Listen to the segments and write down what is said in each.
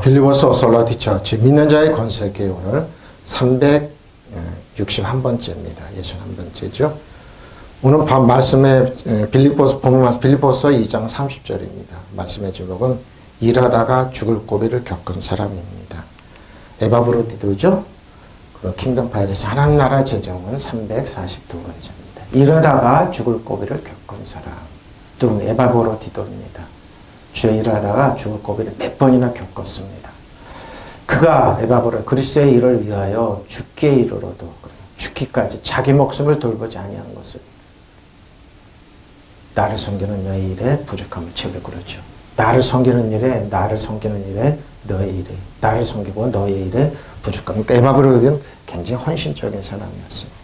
빌리보스 솔라티 처치 믿는 자의 권세교회 오늘 361번째입니다. 61번째죠. 오늘 말씀에 빌립보서 2장 30절입니다. 말씀의 제목은 일하다가 죽을 고비를 겪은 사람입니다. 에바브로디도죠. 그리고 킹덤 파일에서 하나님 나라 재정은 342번째입니다. 일하다가 죽을 고비를 겪은 사람. 또는 에바브로디도입니다. 주의 일하다가 죽을 고비를 몇 번이나 겪었습니다. 그가 에바브로 그리스도의 일을 위하여 죽기에 이르러도 죽기까지 자기 목숨을 돌보지 아니한 것을 나를 섬기는 너의 일에 부족함을 채우려 그러죠. 나를 섬기는 일에 너의 일에 나를 섬기고 너의 일에 부족함. 그러니까 에바브로는 굉장히 헌신적인 사람이었습니다.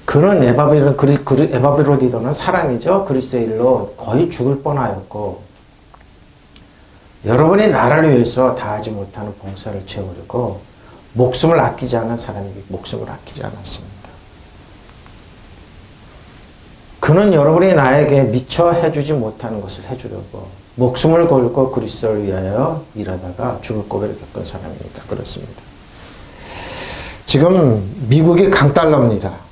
그런 에바브로디도는 사랑이죠. 그리스도의 일로 거의 죽을 뻔하였고 여러분이 나를 위해서 다하지 못하는 봉사를 채우려고 목숨을 아끼지 않은 사람에게 목숨을 아끼지 않았습니다. 그는 여러분이 나에게 미처 해주지 못하는 것을 해주려고 목숨을 걸고 그리스도를 위하여 일하다가 죽을 고비를 겪은 사람입니다. 그렇습니다. 지금 미국이 강달러입니다.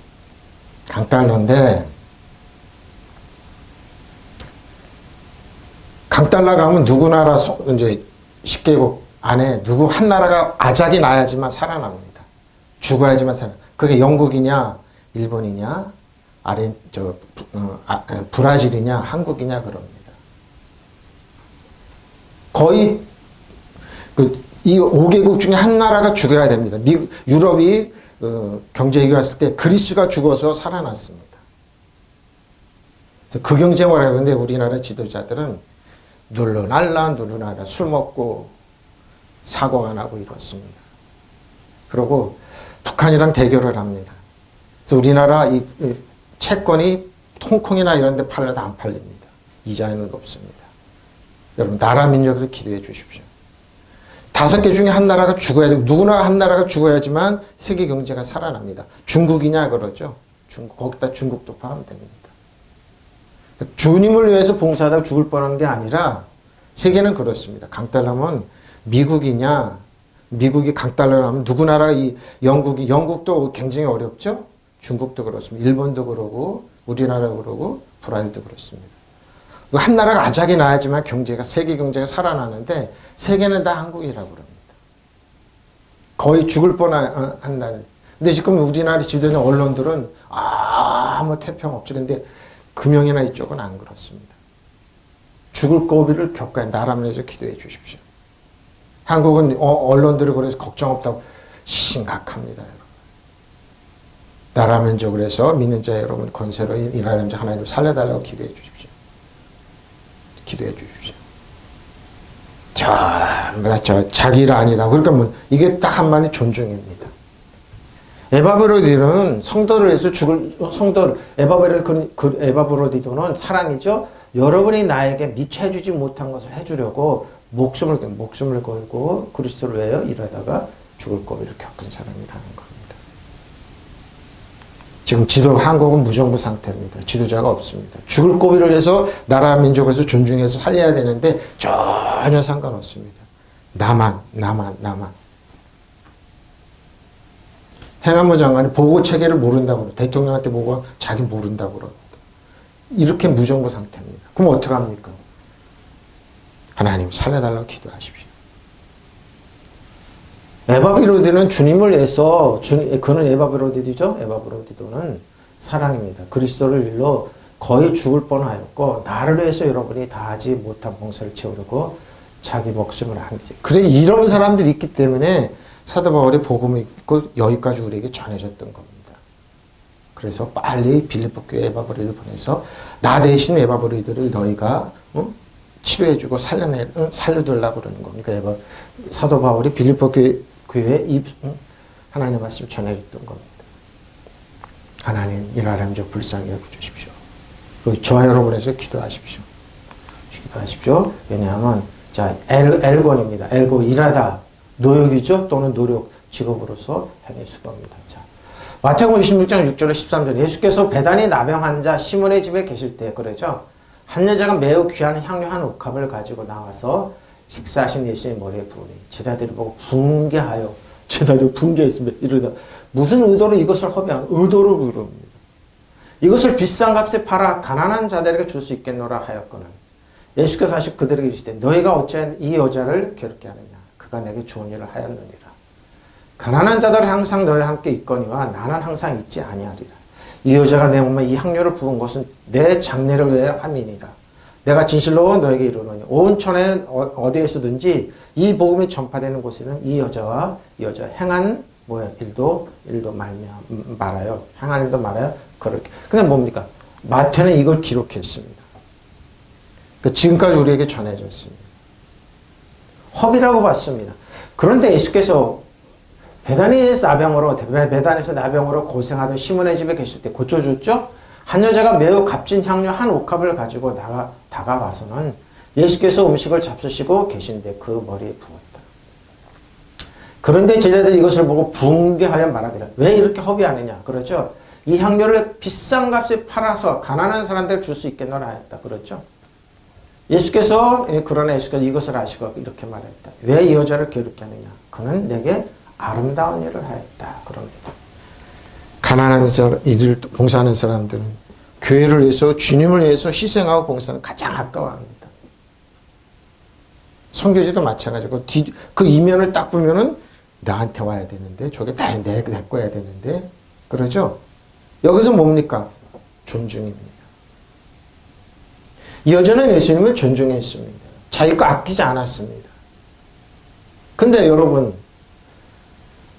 강달러인데 강달러 가면 누구 나라 이제 10개국 안에 누구 한 나라가 아작이 나야지만 살아납니다. 죽어야지만 그게 영국이냐 일본이냐 브라질이냐 한국이냐 그럽니다. 거의 이 5개국 중에 한 나라가 죽어야 됩니다. 유럽이 경제 위기가 왔을 때 그리스가 죽어서 살아났습니다. 그 경쟁을 하는데 우리나라 지도자들은 눌러날라 술 먹고 사고가 나고 이렇습니다. 그리고 북한이랑 대결을 합니다. 그래서 우리나라 이 채권이 홍콩이나 이런 데 팔려도 안 팔립니다. 이자는 없습니다. 여러분 나라 민족으로 기도해 주십시오. 5개 중에 한 나라가 죽어야지, 누구나 한 나라가 죽어야지만 세계 경제가 살아납니다. 중국이냐 그러죠. 거기다 중국도 포함됩니다. 주님을 위해서 봉사하다가 죽을 뻔한 게 아니라 세계는 그렇습니다. 강달러면 미국이냐, 미국이 강달러라면 누구 나라 영국도 굉장히 어렵죠. 중국도 그렇습니다. 일본도 그러고 우리나라 그러고 브라질도 그렇습니다. 한 나라가 아작이 나야지만 세계 경제가 살아나는데 세계는 다 한국이라고 그럽니다. 거의 죽을 뻔한 날. 근데 지금 우리나라 지도자 언론들은 아무 태평 없죠. 근데 금영이나 이쪽은 안 그렇습니다. 죽을 고비를 겪어야 나라면에서 기도해 주십시오. 한국은 언론들이 그래서 걱정 없다고 심각합니다. 여러분. 나라면적으로 해서 믿는 자 여러분 권세로 일하는 자 하나님 살려달라고 기도해 주십시오. 기도해 주십시오. 자기 일 아니다. 그러니까 이게 딱 한마디 존중입니다. 에바브로디도는 성도를 위해서 에바브로디도는 사랑이죠. 여러분이 나에게 미처 해주지 못한 것을 해주려고 목숨을 걸고 그리스도를 위하여 일하다가 죽을 고비를 겪은 사람이라는 겁니다. 지금 한국은 무정부 상태입니다. 지도자가 없습니다. 죽을 고비를 해서 나라 민족에서 존중해서 살려야 되는데 전혀 상관없습니다. 나만. 행안부 장관이 보고 체계를 모른다고 그래요. 대통령한테 보고 자기 모른다고 그럽니다. 이렇게 무정부 상태입니다. 그럼 어떡합니까? 하나님 살려달라고 기도하십시오. 에바브로디는 주님을 위해서 그는 에바브로디죠. 에바브로디도는 사랑입니다. 그리스도를 일로 거의 죽을 뻔하였고 나를 위해서 여러분이 다하지 못한 봉사를 채우려고 자기 목숨을 한지. 그래 이런 사람들이 있기 때문에 사도 바울의 복음이 있고 여기까지 우리에게 전해졌던 겁니다. 그래서 빨리 빌립보 교회 에바브로디를 보내서 나 대신 에바브로디를 너희가 치료해주고 살려두려고 그러는 겁니다. 사도 바울이 빌립보 교회에 하나님의 말씀 전해줬던 겁니다. 하나님 이나라 민족 불쌍히 여겨주십시오. 그리고 저와 여러분에서 기도하십시오. 왜냐하면 엘곤입니다. 엘고 일하다 노역이죠. 또는 노력 직업으로서 행해 수고합니다. 마태복음 26장 6절에 13절 예수께서 배단이 나병 환자 시몬의 집에 계실 때 그러죠. 한 여자가 매우 귀한 향유 한 옥합을 가지고 나와서 식사하신 예수님 머리에 부으니 제자들이 보고 분개하여 제자들이 분개했습니다. 이러다 무슨 의도로 이것을 허비한 의도로 그럽니다. 이것을 비싼 값에 팔아 가난한 자들에게 줄 수 있겠노라 하였거늘 예수께서 다시 그들에게 이르시되 너희가 어찌하여 이 여자를 괴롭게 하느냐 그가 내게 좋은 일을 하였느니라. 가난한 자들은 항상 너희와 함께 있거니와 나는 항상 있지 아니하리라. 이 여자가 내 몸에 이 향료를 부은 것은 내 장례를 위하여 함이니라. 내가 진실로 너에게 이르노니 온 천에 어디에서든지 이 복음이 전파되는 곳에는 이 여자와 이 여자 행한 일도 말하여 행한 일도 말하여 그렇게. 근데 뭡니까? 마태는 이걸 기록했습니다. 지금까지 우리에게 전해졌습니다. 허비라고 봤습니다. 그런데 예수께서 베다니에서 나병으로 고생하던 시몬의 집에 계실 때 고쳐줬죠? 한 여자가 매우 값진 향료 한 옥합을 가지고 다가와서는 예수께서 음식을 잡수시고 계신데 그 머리에 부었다. 그런데 제자들이 이것을 보고 붕괴하여 말하기를 왜 이렇게 허비하느냐 그렇죠? 이 향료를 비싼 값에 팔아서 가난한 사람들을 줄 수 있겠노라 하였다. 그렇죠? 그러나 예수께서 이것을 아시고 이렇게 말했다. 왜 이 여자를 괴롭게 하느냐? 그는 내게 아름다운 일을 하였다. 그럽니다. 가난한 일을 봉사하는 사람들은 교회를 위해서 주님을 위해서 희생하고 봉사는 가장 아까워합니다. 선교지도 마찬가지고 그 이면을 딱 보면은 나한테 와야 되는데 저게 다 내 거야 되는데 그러죠? 여기서 뭡니까? 존중입니다. 이 여자는 예수님을 존중했습니다. 자기 거 아끼지 않았습니다. 근데 여러분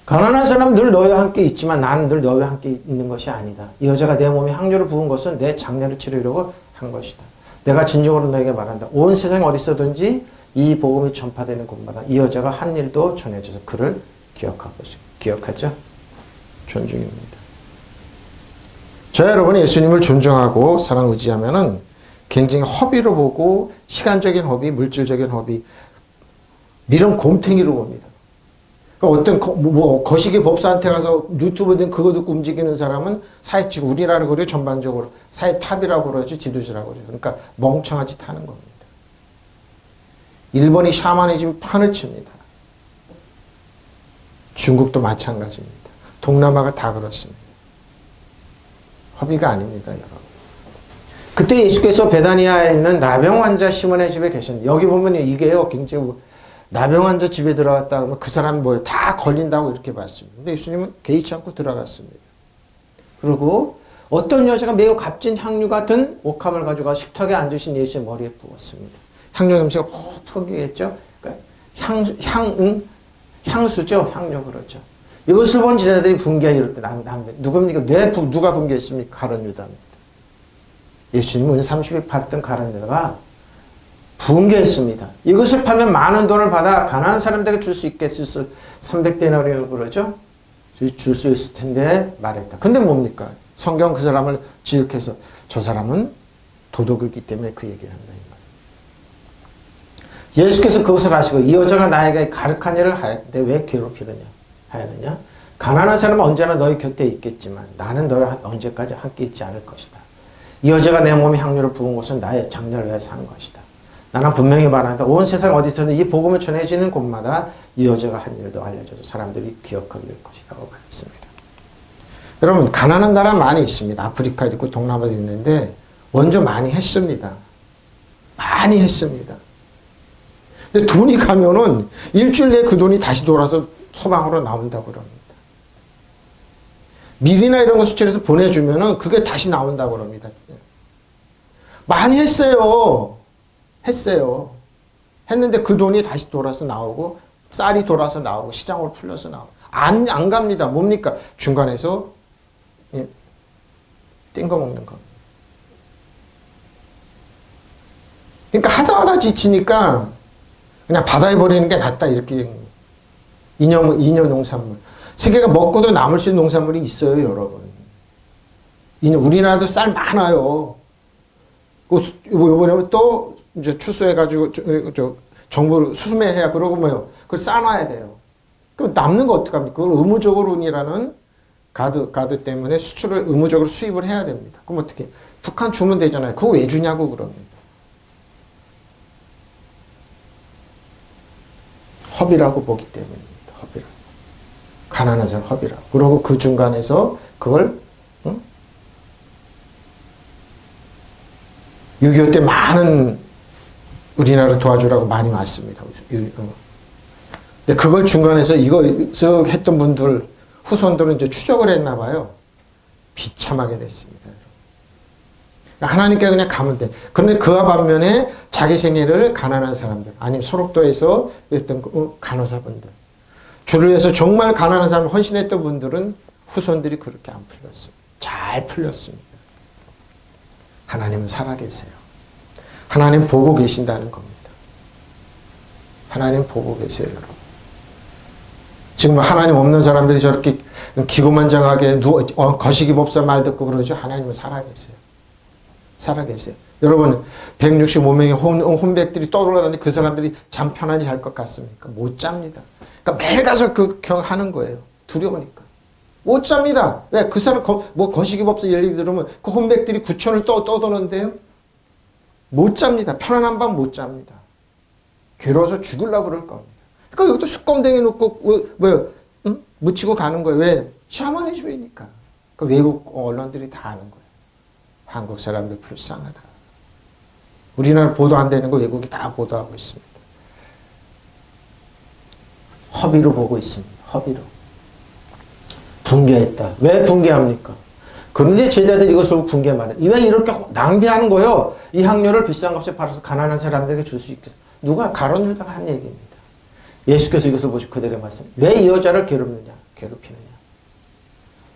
가난한 사람은 늘 너희와 함께 있지만 나는 늘 너희와 함께 있는 것이 아니다. 이 여자가 내 몸에 향료를 부은 것은 내 장례를 치르려고 한 것이다. 내가 진정으로 너에게 말한다. 온 세상에 어디서든지 이 복음이 전파되는 곳마다 이 여자가 한 일도 전해져서 그를 기억하죠? 존중입니다. 여러분이 예수님을 존중하고 사랑 의지하면은 굉장히 허비로 보고 시간적인 허비, 물질적인 허비, 미련 곰탱이로 봅니다. 어떤 거시기 법사한테 가서 유튜브든 그거 듣고 움직이는 사람은 사회적 우리라고 그래요. 전반적으로 사회탑이라고 그러죠. 지도자라고 그러죠. 그러니까 멍청한 짓 하는 겁니다. 일본이 샤머니즘 판을 칩니다. 중국도 마찬가지입니다. 동남아가 다 그렇습니다. 허비가 아닙니다, 여러분. 그때 예수께서 베다니아에 있는 나병 환자 시몬의 집에 계셨는데 여기 보면 이게요, 굉장히 나병 환자 집에 들어갔다 그러면 그 사람이 다 걸린다고 이렇게 봤습니다. 근데 예수님은 개의치 않고 들어갔습니다. 그리고 어떤 여자가 매우 값진 향유 같은 옥합을 가지고 식탁에 앉으신 예수의 머리에 부었습니다. 향유 냄새가 푹푹이겠죠? 그러니까 향수죠? 향료 그렇죠. 이것을 본 제자들이 분개하여 이럴 때 누굽니까? 누가 분개했습니까? 가룟 유다입니다. 예수님은 30일 팔았던 가룟 유다가 분개했습니다. 이것을 팔면 많은 돈을 받아 가난한 사람들에게 줄 수 있겠을 300데나리온을 그러죠? 줄 수 있을 텐데 말했다. 근데 뭡니까? 성경 그 사람을 지적해서 저 사람은 도덕이기 때문에 그 얘기를 한다. 예수께서 그것을 아시고 이 여자가 나에게 가륵한 일을 하였는데 왜 하였느냐? 가난한 사람은 언제나 너희 곁에 있겠지만 나는 너희와 언제까지 함께 있지 않을 것이다. 이 여자가 내 몸에 향료를 부은 것은 나의 장례를 위해서 한 것이다. 나는 분명히 말한다. 온 세상 어디서든 이 복음을 전해지는 곳마다 이 여자가 한 일도 알려져서 사람들이 기억하게 될 것이라고 말했습니다. 여러분 가난한 나라 많이 있습니다. 아프리카 있고 동남아도 있는데 먼저 많이 했습니다. 많이 했습니다. 근데 돈이 가면은 일주일 내에 그 돈이 다시 돌아서 소방으로 나온다고 그럽니다. 밀이나 이런 거 수출해서 보내주면은 그게 다시 나온다고 그럽니다. 많이 했어요. 했는데 그 돈이 다시 돌아서 나오고 쌀이 돌아서 나오고 시장으로 풀려서 나오고 안 갑니다. 뭡니까? 중간에서 땡거 먹는 거. 그러니까 하다 지치니까 그냥 바다에 버리는 게 낫다 이렇게 이념 농산물. 세계가 먹고도 남을 수 있는 농산물이 있어요, 여러분. 우리나라도 쌀 많아요. 이번에 또 이제 추수해가지고 정부 수매해야 그러고 그걸 싸놔야 돼요. 그럼 남는 거 어떡합니까? 그걸 의무적으로 운이라는 가드 때문에 수출을 의무적으로 수입을 해야 됩니다. 그럼 어떻게? 북한 주면 되잖아요. 그거 왜 주냐고 그럽니다. 허비라고 보기 때문입니다. 허비라고. 가난한 사람 허비라고. 그리고 그 중간에서 그걸 6.25 때 많은 우리나라 도와주라고 많이 왔습니다. 근데 그걸 중간에서 이거 쓱 했던 분들, 후손들은 이제 추적을 했나 봐요. 비참하게 됐습니다. 하나님께 그냥 가면 돼. 그런데 그와 반면에 자기 생애를 가난한 사람들, 아니면 소록도에서 했던 간호사분들, 주를 위해서 정말 가난한 사람을 헌신했던 분들은 후손들이 그렇게 안 풀렸습니다. 잘 풀렸습니다. 하나님은 살아계세요. 하나님 보고 계신다는 겁니다. 하나님 보고 계세요, 여러분. 지금 하나님 없는 사람들이 저렇게 기고만장하게 거시기법사 말 듣고 그러죠. 하나님은 살아계세요. 살아계세요. 여러분 165명의 혼백들이 떠돌아다니는 그 사람들이 잠 편안히 잘 것 같습니까? 못 잡니다. 그러니까 매일 가서 하는 거예요. 두려우니까. 못 잡니다. 왜? 그 사람 거시기법사 얘기 들으면 그 혼백들이 구천을 떠도는데요. 못 잡니다. 편안한 밤 못 잡니다. 괴로워서 죽으려고 그럴 겁니다. 그러니까 여기도 숙검댕이 놓고 묻히고 가는 거예요. 왜? 샤머니즘이니까. 그 외국 언론들이 다 아는 거예요. 한국 사람들 불쌍하다. 우리나라 보도 안 되는 거 외국이 다 보도하고 있습니다. 허비로 보고 있습니다. 허비로. 붕괴했다. 왜 붕괴합니까? 그런데 제자들이 이것을 붕괴 말해. 왜 이렇게 낭비하는 거요? 이 향료를 비싼 값에 팔아서 가난한 사람들에게 줄 수 있게. 누가 가론 유다가 한 얘기입니다. 예수께서 이것을 보시고 그들의 말씀. 왜 이 여자를 괴롭히느냐?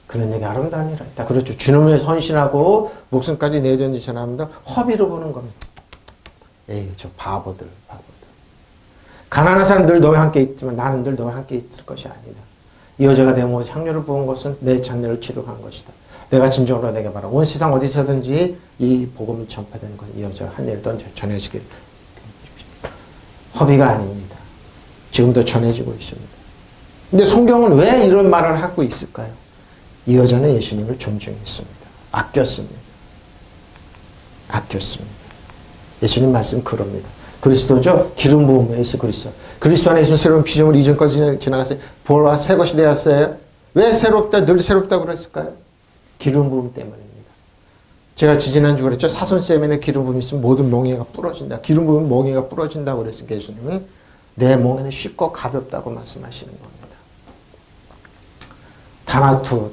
그런 얘기 아름다우니라 했다. 그렇죠. 주님을 위해서 헌신하고 목숨까지 내던진 사람들 허비로 보는 겁니다. 에이, 저 바보들. 가난한 사람들 너와 함께 있지만 나는 늘 너와 함께 있을 것이 아니다. 이 여자가 내 몸에 향료를 부은 것은 내 장례를 치료한 것이다. 내가 진정으로 내게 말하 온 세상 어디서든지 이 복음이 전파되는 것은 이 여자가 한 일도 전해지길. 허비가 아닙니다. 지금도 전해지고 있습니다. 근데 성경은 왜 이런 말을 하고 있을까요? 이 여자는 예수님을 존중했습니다. 아꼈습니다. 예수님 말씀 그럽니다. 그리스도죠. 기름 부음 예수 그리스도. 그리스도 안에 있으면 새로운 피조물 이전까지 지나갔어요. 보라 새 것이 되었어요. 왜 새롭다 늘 새롭다고 그랬을까요? 기름 부음 때문입니다. 제가 지지난주 그랬죠. 사손세면에 기름 부음이 있으면 모든 멍에가 부러진다. 기름 부음은 멍에가 부러진다고 그랬으니까 예수님은 내 멍에는 쉽고 가볍다고 말씀하시는 겁니다.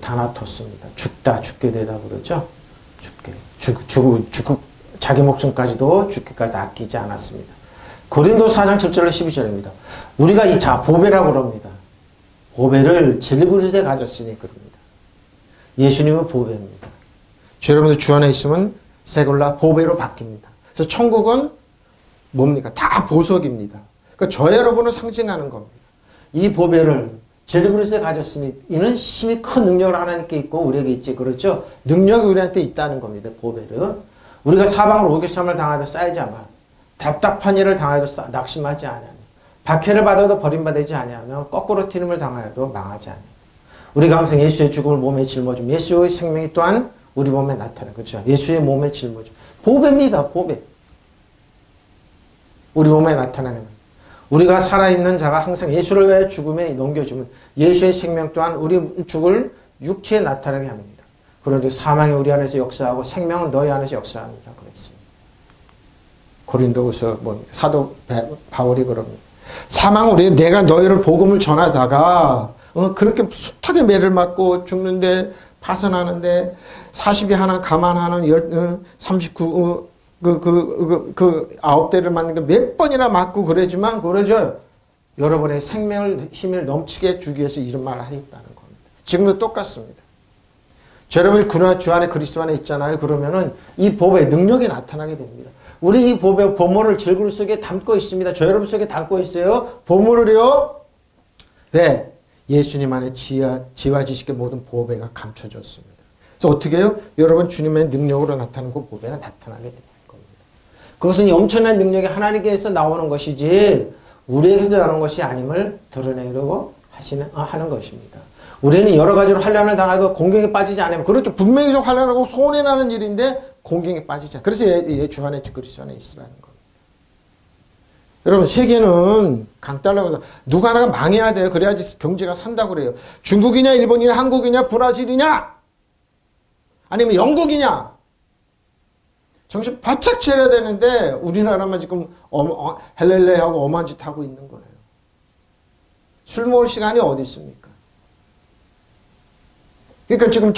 다나토스입니다. 죽게 되다 그러죠. 죽고 자기 목숨까지도 죽기까지 아끼지 않았습니다. 고린도서 4장 7절로 12절입니다. 우리가 이 보배라고 그럽니다. 보배를 질그릇에 가졌으니 그럽니다. 예수님은 보배입니다. 여러분들 주 안에 있으면 새걸라 보배로 바뀝니다. 그래서 천국은 뭡니까? 다 보석입니다. 그러니까 저 여러분을 상징하는 겁니다. 이 보배를 질그릇에 가졌으니 이는 심히 큰 능력을 하나님께 있고 우리에게 있지. 그렇죠? 능력이 우리한테 있다는 겁니다. 보배를. 우리가 사방으로 오기삼을 당하도 쌓이지 않아. 답답한 일을 당하여도 낙심하지 않으며 박해를 받아도 버림받지 아니하며 거꾸로 튀김을 당하여도 망하지 않으며 우리가 항상 예수의 죽음을 몸에 짊어지며 예수의 생명이 또한 우리 몸에 나타나. 그렇죠? 예수의 몸에 짊어져. 보배입니다. 보배. 우리 몸에 나타나는 우리가 살아있는 자가 항상 예수를 위해 죽음에 넘겨주면 예수의 생명 또한 우리 죽을 육체에 나타나게 합니다. 그런데 사망이 우리 안에서 역사하고 생명은 너희 안에서 역사합니다. 그랬습니다. 고린도후서 사도 바울이 그럽니다. 사망은 우리 내가 너희를 복음을 전하다가 그렇게 숱하게 매를 맞고 죽는데 파선하는데 40이 하나 감안하는 39 9대를 맞는 게 몇 번이나 맞고 그러지만 그러죠. 여러분의 생명을 힘을 넘치게 주기 위해서 이런 말을 하겠다는 겁니다. 지금도 똑같습니다. 여러분이 주 안에 그리스도 안에 있잖아요. 그러면은 이 보배의 능력이 나타나게 됩니다. 우리 이 보물을 질그릇 속에 담고 있습니다. 저 여러분 속에 담고 있어요. 보물을요. 왜? 예수님 안에 지와 지식의 모든 보배가 감춰졌습니다. 그래서 어떻게 해요? 여러분 주님의 능력으로 나타나는 그 보배가 나타나게 됩니다. 그것은 이 엄청난 능력이 하나님께서 나오는 것이지 우리에게서 나오는 것이 아님을 드러내려고 하는 것입니다. 우리는 여러 가지로 환난을 당하고 공경에 빠지지 않으면 그렇죠. 분명히 좀 환난하고 손해나는 일인데 공경에 빠지지 않아요. 그래서 주 안에 그리스도 안에 있으라는 겁니다. 여러분 세계는 강달라고 해서 누가 하나가 망해야 돼요. 그래야지 경제가 산다고 그래요. 중국이냐 일본이냐 한국이냐 브라질이냐 아니면 영국이냐 정신 바짝 차려야 되는데 우리나라만 지금 헬렐레하고 엄한 짓 하고 있는 거예요. 술 먹을 시간이 어디 있습니까? 그러니까 지금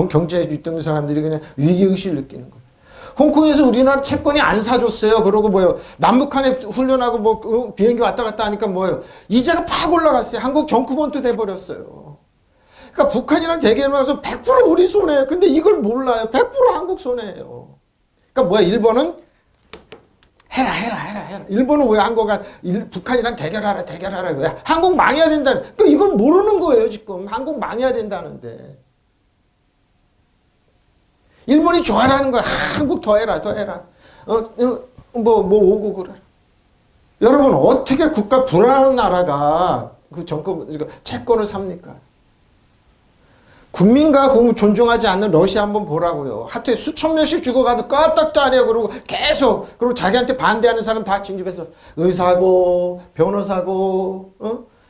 경제에 있던 사람들이 그냥 위기의식을 느끼는 거예요. 홍콩에서 우리나라 채권이 안 사줬어요. 그러고 뭐예요? 남북한에 훈련하고 뭐 비행기 왔다 갔다 하니까 뭐예요? 이자가 팍 올라갔어요. 한국 정크본트 돼버렸어요. 그러니까 북한이랑 대결하면서 100% 우리 손해. 근데 이걸 몰라요. 100% 한국 손해예요. 그러니까 뭐야? 일본은 해라. 일본은 왜 한국가 북한이랑 대결하라. 왜? 한국 망해야 된다는. 그러니까 이걸 모르는 거예요. 지금 한국 망해야 된다는데. 일본이 좋아라는 거야. 한국 더 해라. 뭐 오고 그래. 여러분 어떻게 국가 불안한 나라가 그 정권 채권을 삽니까? 국민과 국민 존중하지 않는 러시아 한번 보라고요. 하여튼 수천 명씩 죽어가도 까딱도 안 해요. 그리고 계속 그리고 자기한테 반대하는 사람 다 징집해서 의사고 변호사고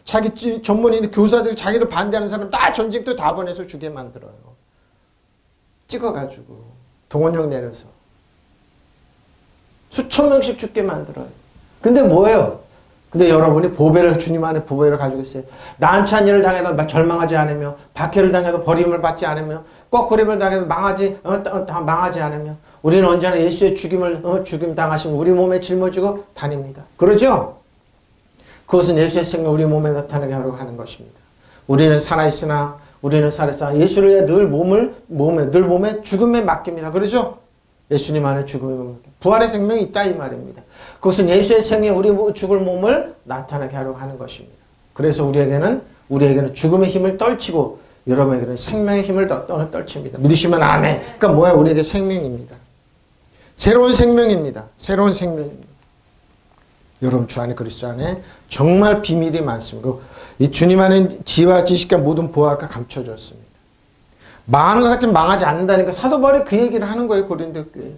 자기 전문인 교사들이 자기를 반대하는 사람 다 전쟁터 다 보내서 죽게 만들어요. 찍어가지고 동원령 내려서 수천 명씩 죽게 만들어요. 근데 뭐예요? 근데 여러분이 보배를 주님 안에 보배를 가지고 있어요. 난처한 일을 당해도 절망하지 않으며 박해를 당해도 버림을 받지 않으며 꺾으림을 당해도 망하지 않으며 우리는 언제나 예수의 죽임 당하시면 우리 몸에 짊어지고 다닙니다. 그러죠? 그것은 예수의 생명 우리 몸에 나타나게 하려고 하는 것입니다. 우리는 살아있으나 우리는 살아있으나 예수를 위해 늘 몸에 죽음에 맡깁니다. 그러죠? 예수님 안에 죽음에 맡깁니다. 부활의 생명이 있다 이 말입니다. 그것은 예수의 생명 우리 죽을 몸을 나타나게 하려고 하는 것입니다. 그래서 우리에게는 죽음의 힘을 떨치고 여러분에게는 생명의 힘을 떨칩니다. 믿으시면 아멘. 그러니까 뭐야? 우리에게 생명입니다. 새로운 생명입니다. 새로운 생명입니다. 여러분 주 안에 그리스도 안에 정말 비밀이 많습니다. 이 주님 안에 지혜와 지식과 모든 보화가 감춰졌습니다. 망하는 것 같지만 망하지 않는다니까 사도 바울이 그 얘기를 하는 거예요. 고린도 교회.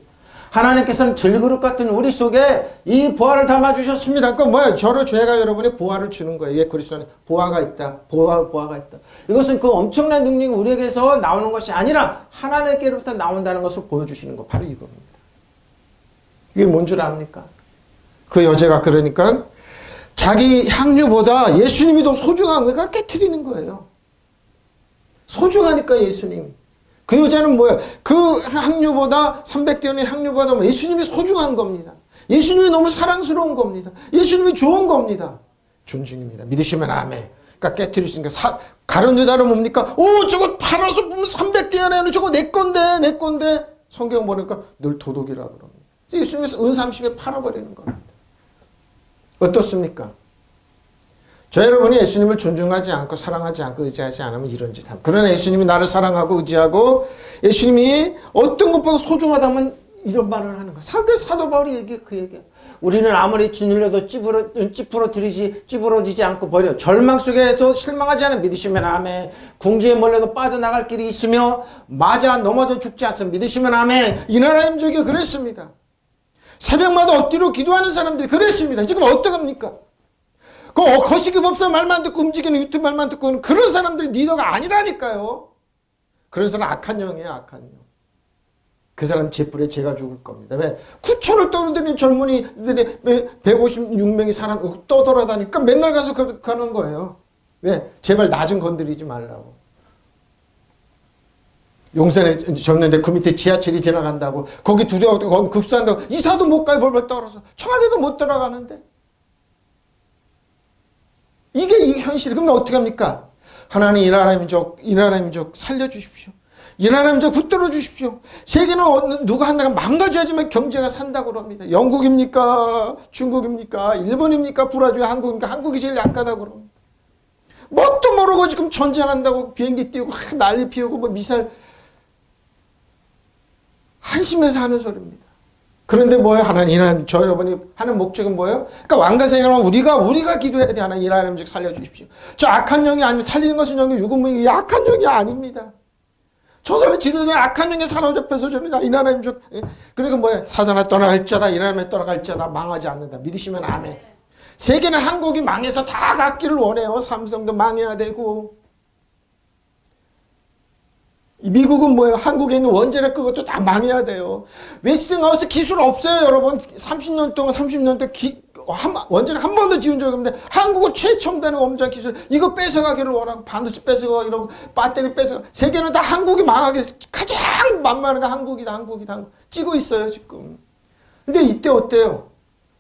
하나님께서는 들그릇 같은 우리 속에 이 보화를 담아주셨습니다. 그러니까 뭐예요? 저를 죄가 여러분의 보화를 주는 거예요. 예, 그리스도 안에 보화가 있다. 보화가 있다. 이것은 그 엄청난 능력이 우리에게서 나오는 것이 아니라 하나님께로부터 나온다는 것을 보여주시는 거 바로 이겁니다. 이게 뭔 줄 압니까? 그 여자가 그러니까 자기 향유보다 예수님이 더 소중한 거니까 깨트리는 거예요. 소중하니까 예수님. 그 여자는 뭐예요? 그 향유보다 300개의 향유보다 예수님이 소중한 겁니다. 예수님이 너무 사랑스러운 겁니다. 예수님이 좋은 겁니다. 존중입니다. 믿으시면 아멘. 그러니까 깨트릴 수 있으니까 가론 유다는 뭡니까? 오 저거 팔아서 보면 300개나 저거 내 건데 성경 보니까 늘 도둑이라고 그럽니다. 예수님이 은30에 팔아버리는 겁니다. 어떻습니까? 저 여러분이 예수님을 존중하지 않고 사랑하지 않고 의지하지 않으면 이런 짓 합니다. 그러나 예수님이 나를 사랑하고 의지하고 예수님이 어떤 것보다 소중하다면 이런 말을 하는 거예요. 사도 바울이 그 얘기야. 우리는 아무리 짓눌려도 찌부러지지 않고 버려. 절망 속에서 실망하지 않아 믿으시면 아멘. 궁지에 몰려도 빠져나갈 길이 있으며 맞아 넘어져 죽지 않습니다. 믿으시면 아멘. 이 나라님 저기 그랬습니다. 새벽마다 엎드려 기도하는 사람들이 그랬습니다. 지금 어떡합니까? 거시기 법사 말만 듣고 움직이는 유튜브 말만 듣고 그런 사람들이 리더가 아니라니까요. 그런 사람 악한 영이에요. 악한 영. 그 사람 제뿔에 제가 죽을 겁니다. 왜? 9천을 떠들는 젊은이들이 156명이 사람 떠돌아다니까 맨날 가서 가는 거예요. 왜? 제발 나 좀 건드리지 말라고. 용산에 졌는데 그 밑에 지하철이 지나간다고 거기 두려워도 거기 급수한다고 이사도 못 가요. 벌벌 떨어서 청와대도 못 들어가는데 이게 이 현실. 그럼 어떻게 합니까? 하나님 이 나라 민족 살려주십시오. 이 나라 민족 붙들어 주십시오. 세계는 누가 한다가 망가져야지만 경제가 산다고 그럽니다. 영국입니까? 중국입니까? 일본입니까? 브라질, 한국입니까? 한국이 제일 약하다고 그럽니다. 뭣도 모르고 지금 전쟁한다고 비행기 띄우고 난리 피우고 뭐 미사일 한심해서 하는 소리입니다. 그런데 뭐예요? 하나님, 저 여러분이 하는 목적은 뭐예요? 그러니까 왕가생이라면 우리가 기도해야 돼. 하나님, 이 나라 민족 살려주십시오. 저 악한 영이 아니면 살리는 것은 영이 유구문이 악한 영이 아닙니다. 저 사람 지도자는 악한 영에 사로잡혀서 저는 이 나라님 좀 그러니까 뭐야 사단아 떠나갈지어다 이 나라에 떠나갈지어다 망하지 않는다. 믿으시면 아멘. 세계는 한국이 망해서 다 갖기를 원해요. 삼성도 망해야 되고 미국은 뭐예요? 한국에 있는 원자력 그것도 다 망해야 돼요. 웨스팅하우스 기술 없어요, 여러분. 30년 동안 원자력 한 번도 지은 적이 없는데 한국은 최첨단의 원자력 기술 이거 뺏어가기를 원하고 반도체 뺏어가기로 배터리 뺏어가 세계는 다 한국이 망하게 가장 만만한 게 한국이다. 찌고 있어요, 지금. 근데 이때 어때요?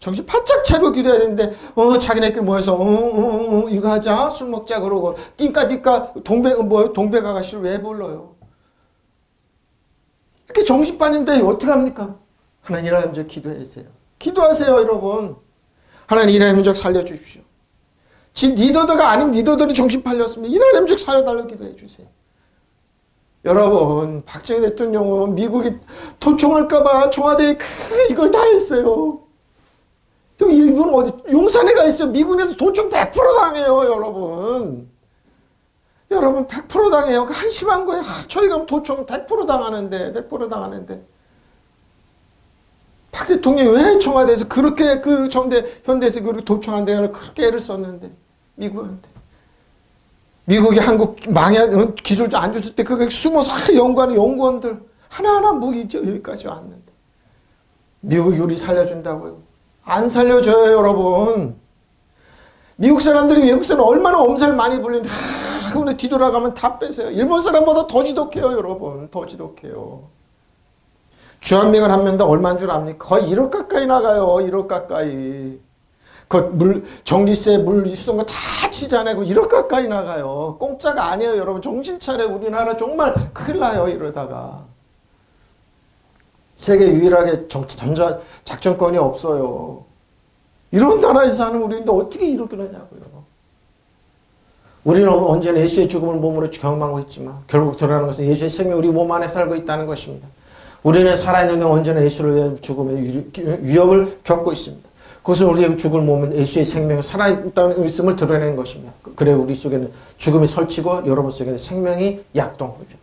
정신 바짝 차리고 기도해야 되는데 자기네끼리 모여서 이거 하자 술 먹자 그러고 띵까 동백 아가씨를 왜 불러요? 이렇게 정신 빠진데 어떻게 합니까? 하나님 이라는 적 기도하세요. 기도하세요, 여러분. 하나님 이라는 적 살려주십시오. 지금 리더들가 아닌 리더들이 정신 팔렸습니다. 이라는 적 살려달라고 기도해 주세요. 여러분, 박정희 대통령은 미국이 도청할까봐 청와대에 이걸 다 했어요. 일본은 어디 용산에 가 있어요. 미국에서 도청 100% 당해요, 여러분. 여러분 100% 당해요. 한심한 거예요. 저희가 도청 100% 당하는데 박 대통령이 왜 청와대에서 그렇게 그 현대에서 그렇게 도청한 데를 그렇게 애를 썼는데 미국한테 미국이 한국 기술도 안 줬을 때 그걸 숨어서 연구하는 연구원들 하나하나 무기 여기까지 왔는데 미국이 우리 살려준다고요? 안 살려줘요, 여러분. 미국 사람들이 외국 사람 얼마나 엄살을 많이 부리는데 근데 뒤돌아가면 다 뺏어요. 일본 사람보다 더 지독해요, 여러분. 더 지독해요. 주한미군 한 명당 얼마인 줄 압니까? 거의 1억 가까이 나가요. 1억 가까이. 전기세, 물 수송료 다 치자내고 1억 가까이 나가요. 공짜가 아니에요, 여러분. 정신 차려. 우리나라 정말 큰일 나요, 이러다가. 세계 유일하게 전자 작전권이 없어요. 이런 나라에 사는 우리인데 어떻게 이렇게 하냐고요. 우리는 언제나 예수의 죽음을 몸으로 경험하고 있지만 결국 드러나는 것은 예수의 생명이 우리 몸 안에 살고 있다는 것입니다. 우리는 살아있는 동안 언제나 예수의 죽음의 위협을 겪고 있습니다. 그것은 우리의 죽을 몸은 예수의 생명이 살아있다는 있음을 드러내는 것입니다. 그래 우리 속에는 죽음이 설치고 여러분 속에는 생명이 약동하죠.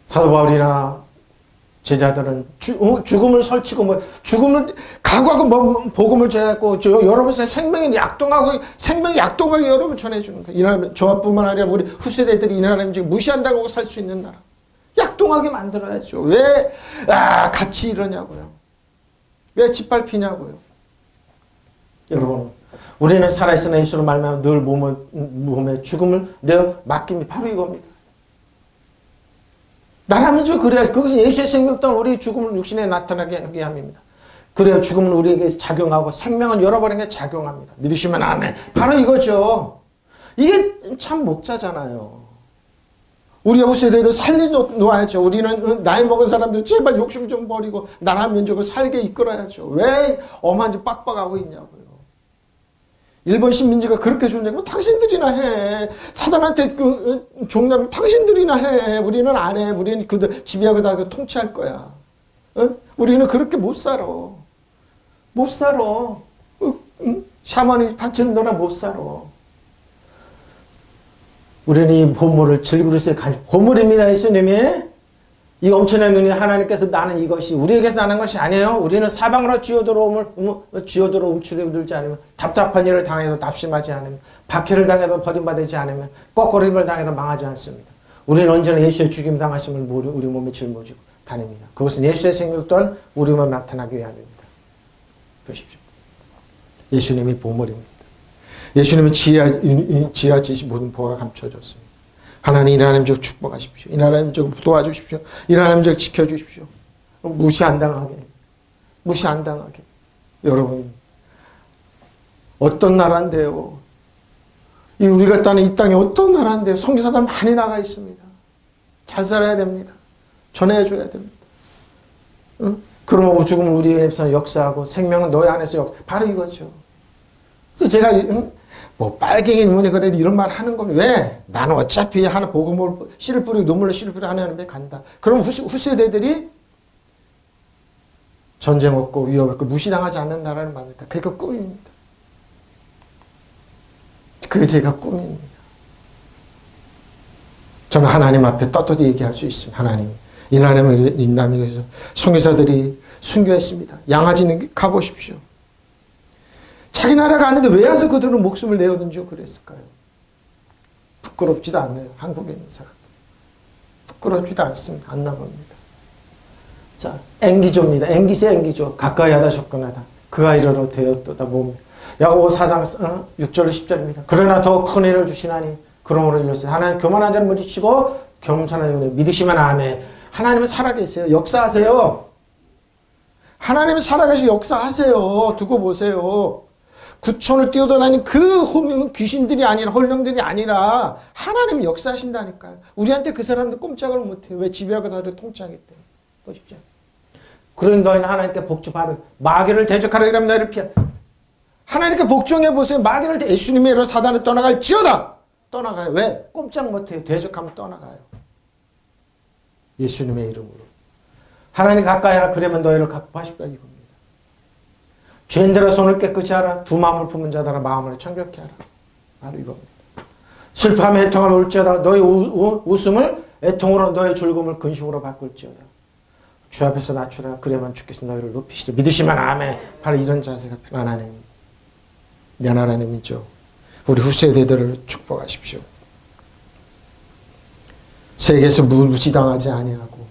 사도 바울이나 제자들은 죽음을 설치고 죽음을 각오하고 복음을 전해갖고 여러분의 생명이 약동하게 여러분 전해주는 거예요. 이 나라 저뿐만 아니라 우리 후세대들이 이 나라를 지금 무시한다고 살 수 있는 나라. 약동하게 만들어야죠. 왜 같이 이러냐고요. 왜 짓밟히냐고요. 여러분 우리는 살아있으나 예수로 말미암아 늘 몸에 죽음을 내어 맡김이 바로 이겁니다. 나라면 좀 그래야 그것은 예수의 생명 또한 우리의 죽음을 육신에 나타나게 하게 합니다. 그래야 죽음은 우리에게 작용하고 생명은 여러분에게 작용합니다. 믿으시면 아멘. 바로 이거죠. 이게 참 목자잖아요. 우리 후세대를 살려놓아야죠. 우리는 나이 먹은 사람들 제발 욕심 좀 버리고 나라 민족을 살게 이끌어야죠. 왜 엄한 짓 빡빡하고 있냐고요. 일본 식민지가 그렇게 좋냐고 당신들이나 해. 사단한테 종나를 당신들이나 해. 우리는 안 해. 우리는 그들 지배하고 다 통치할 거야. 우리는 그렇게 못 살아. 못 살아. 샤머니 판치는 너나 못 살아. 우리는 이 보물을 즐기로서의 보물입니다. 예수님이. 이 엄청난 능력 하나님께서 나는 이것이 우리에게서 나는 것이 아니에요. 우리는 사방으로 쥐어들어 움츠러들지 않으면 답답한 일을 당해도 답심하지 않으면 박해를 당해도 버림받지 않으면 거꾸로 힘을 당해도 망하지 않습니다. 우리는 언제나 예수의 죽임 당하심을 우리 몸에 짊어지고 다닙니다. 그것은 예수의 생명 또한 우리 몸에 나타나게 해야 합니다. 보십시오. 예수님이 보물입니다. 예수님은 지하지시 모든 보화가 감춰졌습니다. 하나님 이 나라의 민족 축복하십시오. 이 나라의 민족을 도와주십시오. 이 나라의 민족을 지켜주십시오. 무시 안 당하게. 무시 안 당하게. 여러분 어떤 나라인데요. 우리가 사는 이 땅이 어떤 나라인데요. 선교사들 많이 나가 있습니다. 잘 살아야 됩니다. 전해줘야 됩니다. 그러면 죽음은 우리의 입에서 역사하고 생명은 너희 안에서 바로 이거죠. 그래서 제가 빨갱이 인문이 그래도 이런 말 하는 겁니다. 왜? 나는 어차피 하나 복음을 씨를 뿌리고 눈물로 씨를 뿌리고 하나님에 간다. 그럼 후세대들이 전쟁 없고 위협 없고 무시당하지 않는 나라를 만들다. 그게 꿈입니다. 그게 제가 꿈입니다. 저는 하나님 앞에 떳떳이 얘기할 수 있습니다. 하나님, 이나라의 인남에서 선교사들이 순교했습니다. 양아지는 가보십시오. 자기 나라가 아닌데 왜 와서 그들은 목숨을 내어든지 그랬을까요? 부끄럽지도 않아요. 한국에 있는 사람. 부끄럽지도 않습니다. 안 나갑니다. 자, 앵기조입니다. 앵기세 앵기조. 가까이 하다 접근하다. 그가 이르러 되었도다 몸. 야고보 4장 6절 10절입니다. 그러나 더 큰 일을 주시나니 그러므로 일렀어요. 하나님 교만한 자를 물리치고 겸손한 자를 믿으시면 아멘. 하나님은 살아계세요. 역사하세요. 하나님은 살아계시고 역사하세요. 두고 보세요. 구천을 뛰어다니는 그 귀신들이 아니라 홀령들이 아니라 하나님 역사하신다니까요. 우리한테 그 사람들 꼼짝을 못해요. 왜? 지배하고 다들 통치하기 때문에. 보십시오. 그런 너희는 하나님께 복종하라. 마귀를 대적하라. 그러면 너희를 피하라. 하나님께 복종해 보세요. 마귀를 예수님의 이름으로 사단을 떠나갈지어다. 떠나가요. 왜? 꼼짝 못해요. 대적하면 떠나가요. 예수님의 이름으로. 하나님 가까이 하라. 그러면 너희를 각보하실 거야 이겁니다. 죄인들아 손을 깨끗이 하라. 두 마음을 품은 자들아 마음을 청결케 하라. 바로 이겁니다. 슬퍼하며 애통하며 울지어다. 너희 웃음을 애통으로 너희 즐거움을 근심으로 바꿀지어다. 주 앞에서 낮추라. 그래야만 주께서 너희를 높이시리. 믿으시면 아멘. 바로 이런 자세가 필요한 하나님입니다. 내 하나님이죠. 우리 후세대들을 축복하십시오. 세계에서 무시당하지 아니하고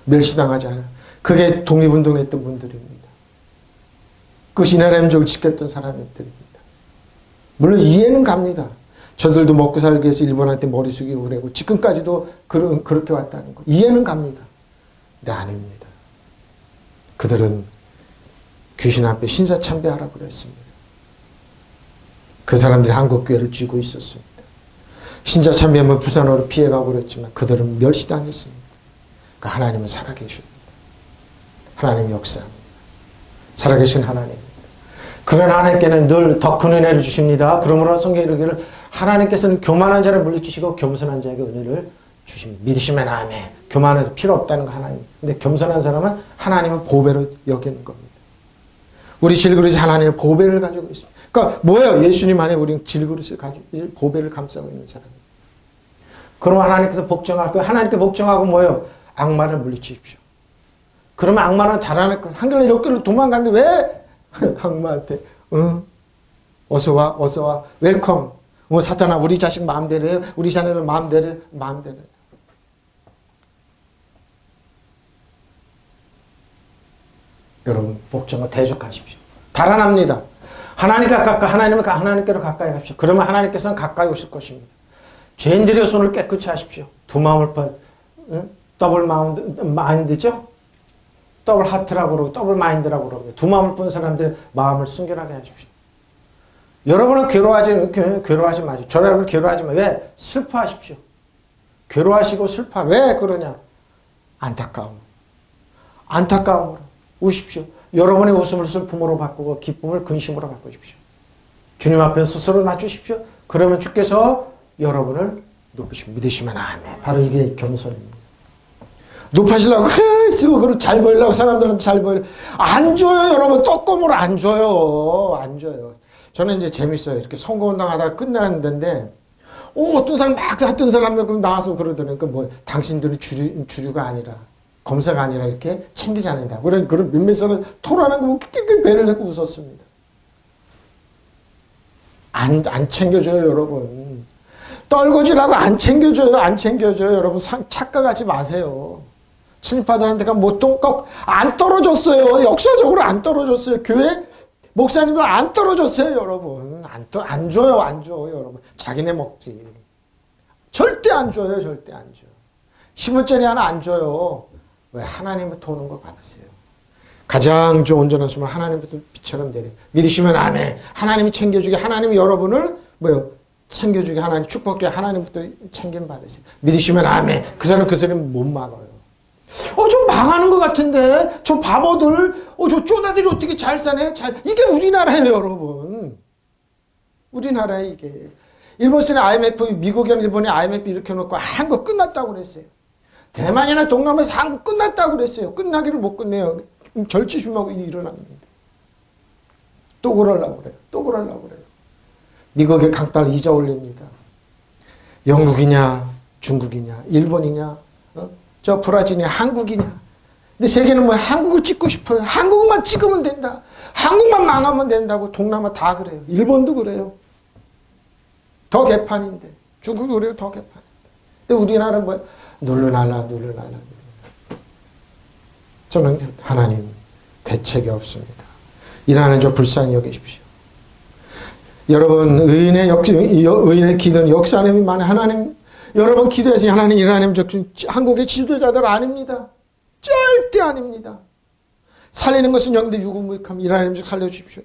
멸시당하지 않아. 그게 독립운동했던 분들입니다. 그것이 나라 민족을 지켰던 사람들입니다. 물론 이해는 갑니다. 저들도 먹고 살기 위해서 일본한테 머리 숙이고 그러고 지금까지도 그렇게 왔다는 거 이해는 갑니다. 근데 아닙니다. 그들은 귀신 앞에 신사참배하라고 그랬습니다. 그 사람들이 한국교회를 쥐고 있었습니다. 신사참배하면 부산으로 피해가고 그랬지만 그들은 멸시당했습니다. 그러니까 하나님은 살아계십니다. 하나님이 역사합니다. 살아계신 하나님입니다. 그런 하나님께는 늘 더 큰 은혜를 주십니다. 그러므로 성경에 이르기를 하나님께서는 교만한 자를 물리치시고 겸손한 자에게 은혜를 주십니다. 믿으시면 아멘. 교만해서 필요 없다는 거 하나님. 근데 겸손한 사람은 하나님은 보배로 여기는 겁니다. 우리 질그릇이 하나님의 보배를 가지고 있습니다. 그러니까 뭐예요? 예수님 안에 우리는 질그릇을 가지고 보배를 감싸고 있는 사람입니다. 그럼 하나님께서 복종할 거예요. 하나님께 복종하고 뭐예요? 악마를 물리치십시오. 그러면 악마는 달아날 거예요. 한결에 이렇게 도망갔는데 왜 악마한테 어서 와 어서 와 웰컴. 사탄아 우리 자식 마음대로 해요. 우리 자녀들 마음대로 해요. 마음대로 해요. 여러분 복종을 대적하십시오. 달아납니다. 하나님께로 가까이 가십시오. 그러면 하나님께서는 가까이 오실 것입니다. 죄인들의 손을 깨끗이 하십시오. 두 마음을 더블 마인드죠? 더블 하트라고 그러고 더블 마인드라고 그러고 두 마음을 푼 사람들의 마음을 순결하게 하십시오. 여러분은 괴로워하지 마십시오. 저를 괴로워하지 마십시오. 왜? 슬퍼하십시오. 괴로워하시고 슬퍼. 왜 그러냐? 안타까움으로 우십시오. 여러분의 웃음을 슬픔으로 바꾸고 기쁨을 근심으로 바꾸십시오. 주님 앞에 스스로 낮추십시오. 그러면 주께서 여러분을 높이시면 믿으시면 아멘. 바로 이게 겸손입니다. 높아지려고 쓰고 그걸 잘 보이려고 사람들한테 잘 보이려고 안 줘요. 여러분 떡고물 안 줘요. 안 줘요. 저는 이제 재밌어요. 이렇게 선거운동 하다가 끝나는 데인데 어떤 사람 막 했던 사람들 나와서 그러더라고요. 뭐 당신들은 주류가 아니라 검사가 아니라 이렇게 챙기지 않는다. 그런 몇몇 사람 토론하는 거 보고 배를 잡고 웃었습니다. 안 챙겨줘요, 여러분. 떨거지라고 안 챙겨줘요, 안 챙겨줘요. 여러분 착각하지 마세요. 친일파들한테가 뭐똥 꼭 안 떨어졌어요. 역사적으로 안 떨어졌어요. 교회 목사님들 안 떨어졌어요, 여러분. 안 줘요, 안 줘, 여러분. 자기네 먹지. 절대 안 줘요, 절대 안 줘. 10원짜리 하나 안 줘요. 왜? 하나님부터 오는 거 받으세요. 가장 좋은 온전한 숨을 하나님부터 빛처럼 내려. 믿으시면 아멘. 하나님이 챙겨주게, 하나님이 여러분을 챙겨주게, 하나님 축복하게 하나님부터 챙김 받으세요. 믿으시면 아멘. 그 사람 그 소리는 못 막아요. 좀 망하는 것 같은데 저 바보들, 저 쪼다들이 어떻게 잘 사네? 이게 우리나라예요, 여러분. 우리나라에 이게. 일본에서는 IMF, 미국이나 일본이 IMF 이렇게 놓고 한국 끝났다고 그랬어요. 대만이나 동남아에서 한국 끝났다고 그랬어요. 끝나기를 못 끝내요. 절치심하고 일어납니다. 또 그러려고 그래요. 또 그러려고 그래요. 미국의 강달 이자 올립니다. 영국이냐, 중국이냐, 일본이냐, 저 브라질이냐, 한국이냐. 근데 세계는 뭐야? 한국을 찍고 싶어요. 한국만 찍으면 된다. 한국만 망하면 된다고. 동남아 다 그래요. 일본도 그래요. 더 개판인데. 중국이 그래요. 더 개판인데. 근데 우리나라는 뭐야? 누르날라. 저는 하나님 대책이 없습니다. 이라는 저 불쌍히 여기십시오. 여러분 의인의 기도는 역사하는 만에 하나님 여러분 기도해서 하나님 이라는 저 한국의 지도자들 아닙니다. 절대 아닙니다. 살리는 것은 영대 유구무익함. 이라는 좀 살려주십시오.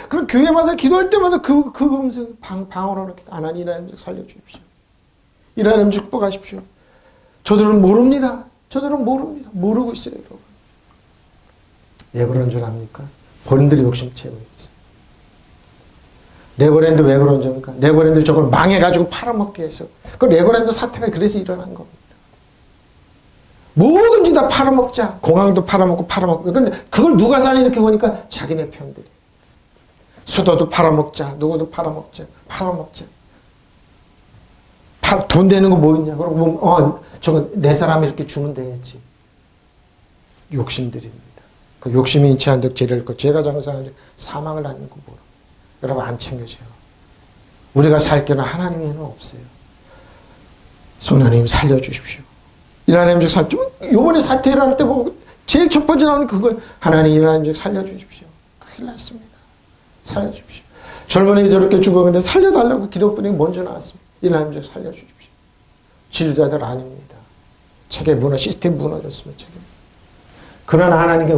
그럼 교회마다 기도할 때마다 그 음성 방언으로 하나님 이라는 좀 살려주십시오. 이라는 좀 축복하십시오. 저들은 모릅니다. 모르고 있어요. 여러분. 왜 그런 줄 압니까? 본인들이 욕심 채우고 있어요. 레고랜드 왜 그런 줄 압니까? 레고랜드 저걸 망해가지고 팔아먹게 해서. 그 레고랜드 사태가 그래서 일어난 겁니다. 뭐든지 다 팔아먹자. 공항도 팔아먹고. 근데 그걸 누가 사냐 이렇게 보니까 자기네 편들이. 수도도 팔아먹자. 누구도 팔아먹자. 돈 되는 거 뭐 있냐. 그러고 저거 내 사람이 이렇게 주면 되겠지. 욕심들입니다. 그 욕심이 인치 한적 죄를 거 죄가 장사하는 사망을 낳는 거 뭐라. 여러분 안 챙겨져요. 우리가 살 길은 하나님에는 없어요. 하나님 살려주십시오. 일하는 적 살, 요번에 사태 일어날 때 보고 제일 첫 번째 나오는 그거 하나님 일하는 적 살려주십시오. 큰일 났습니다. 살려주십시오. 젊은이 저렇게 죽었는데 살려달라고 기도뿐이 먼저 나왔습니다. 일하는 적 살려주십시오. 지도자들 아닙니다. 체계 무너 시스템 무너졌으면 책임. 그러나 하나님께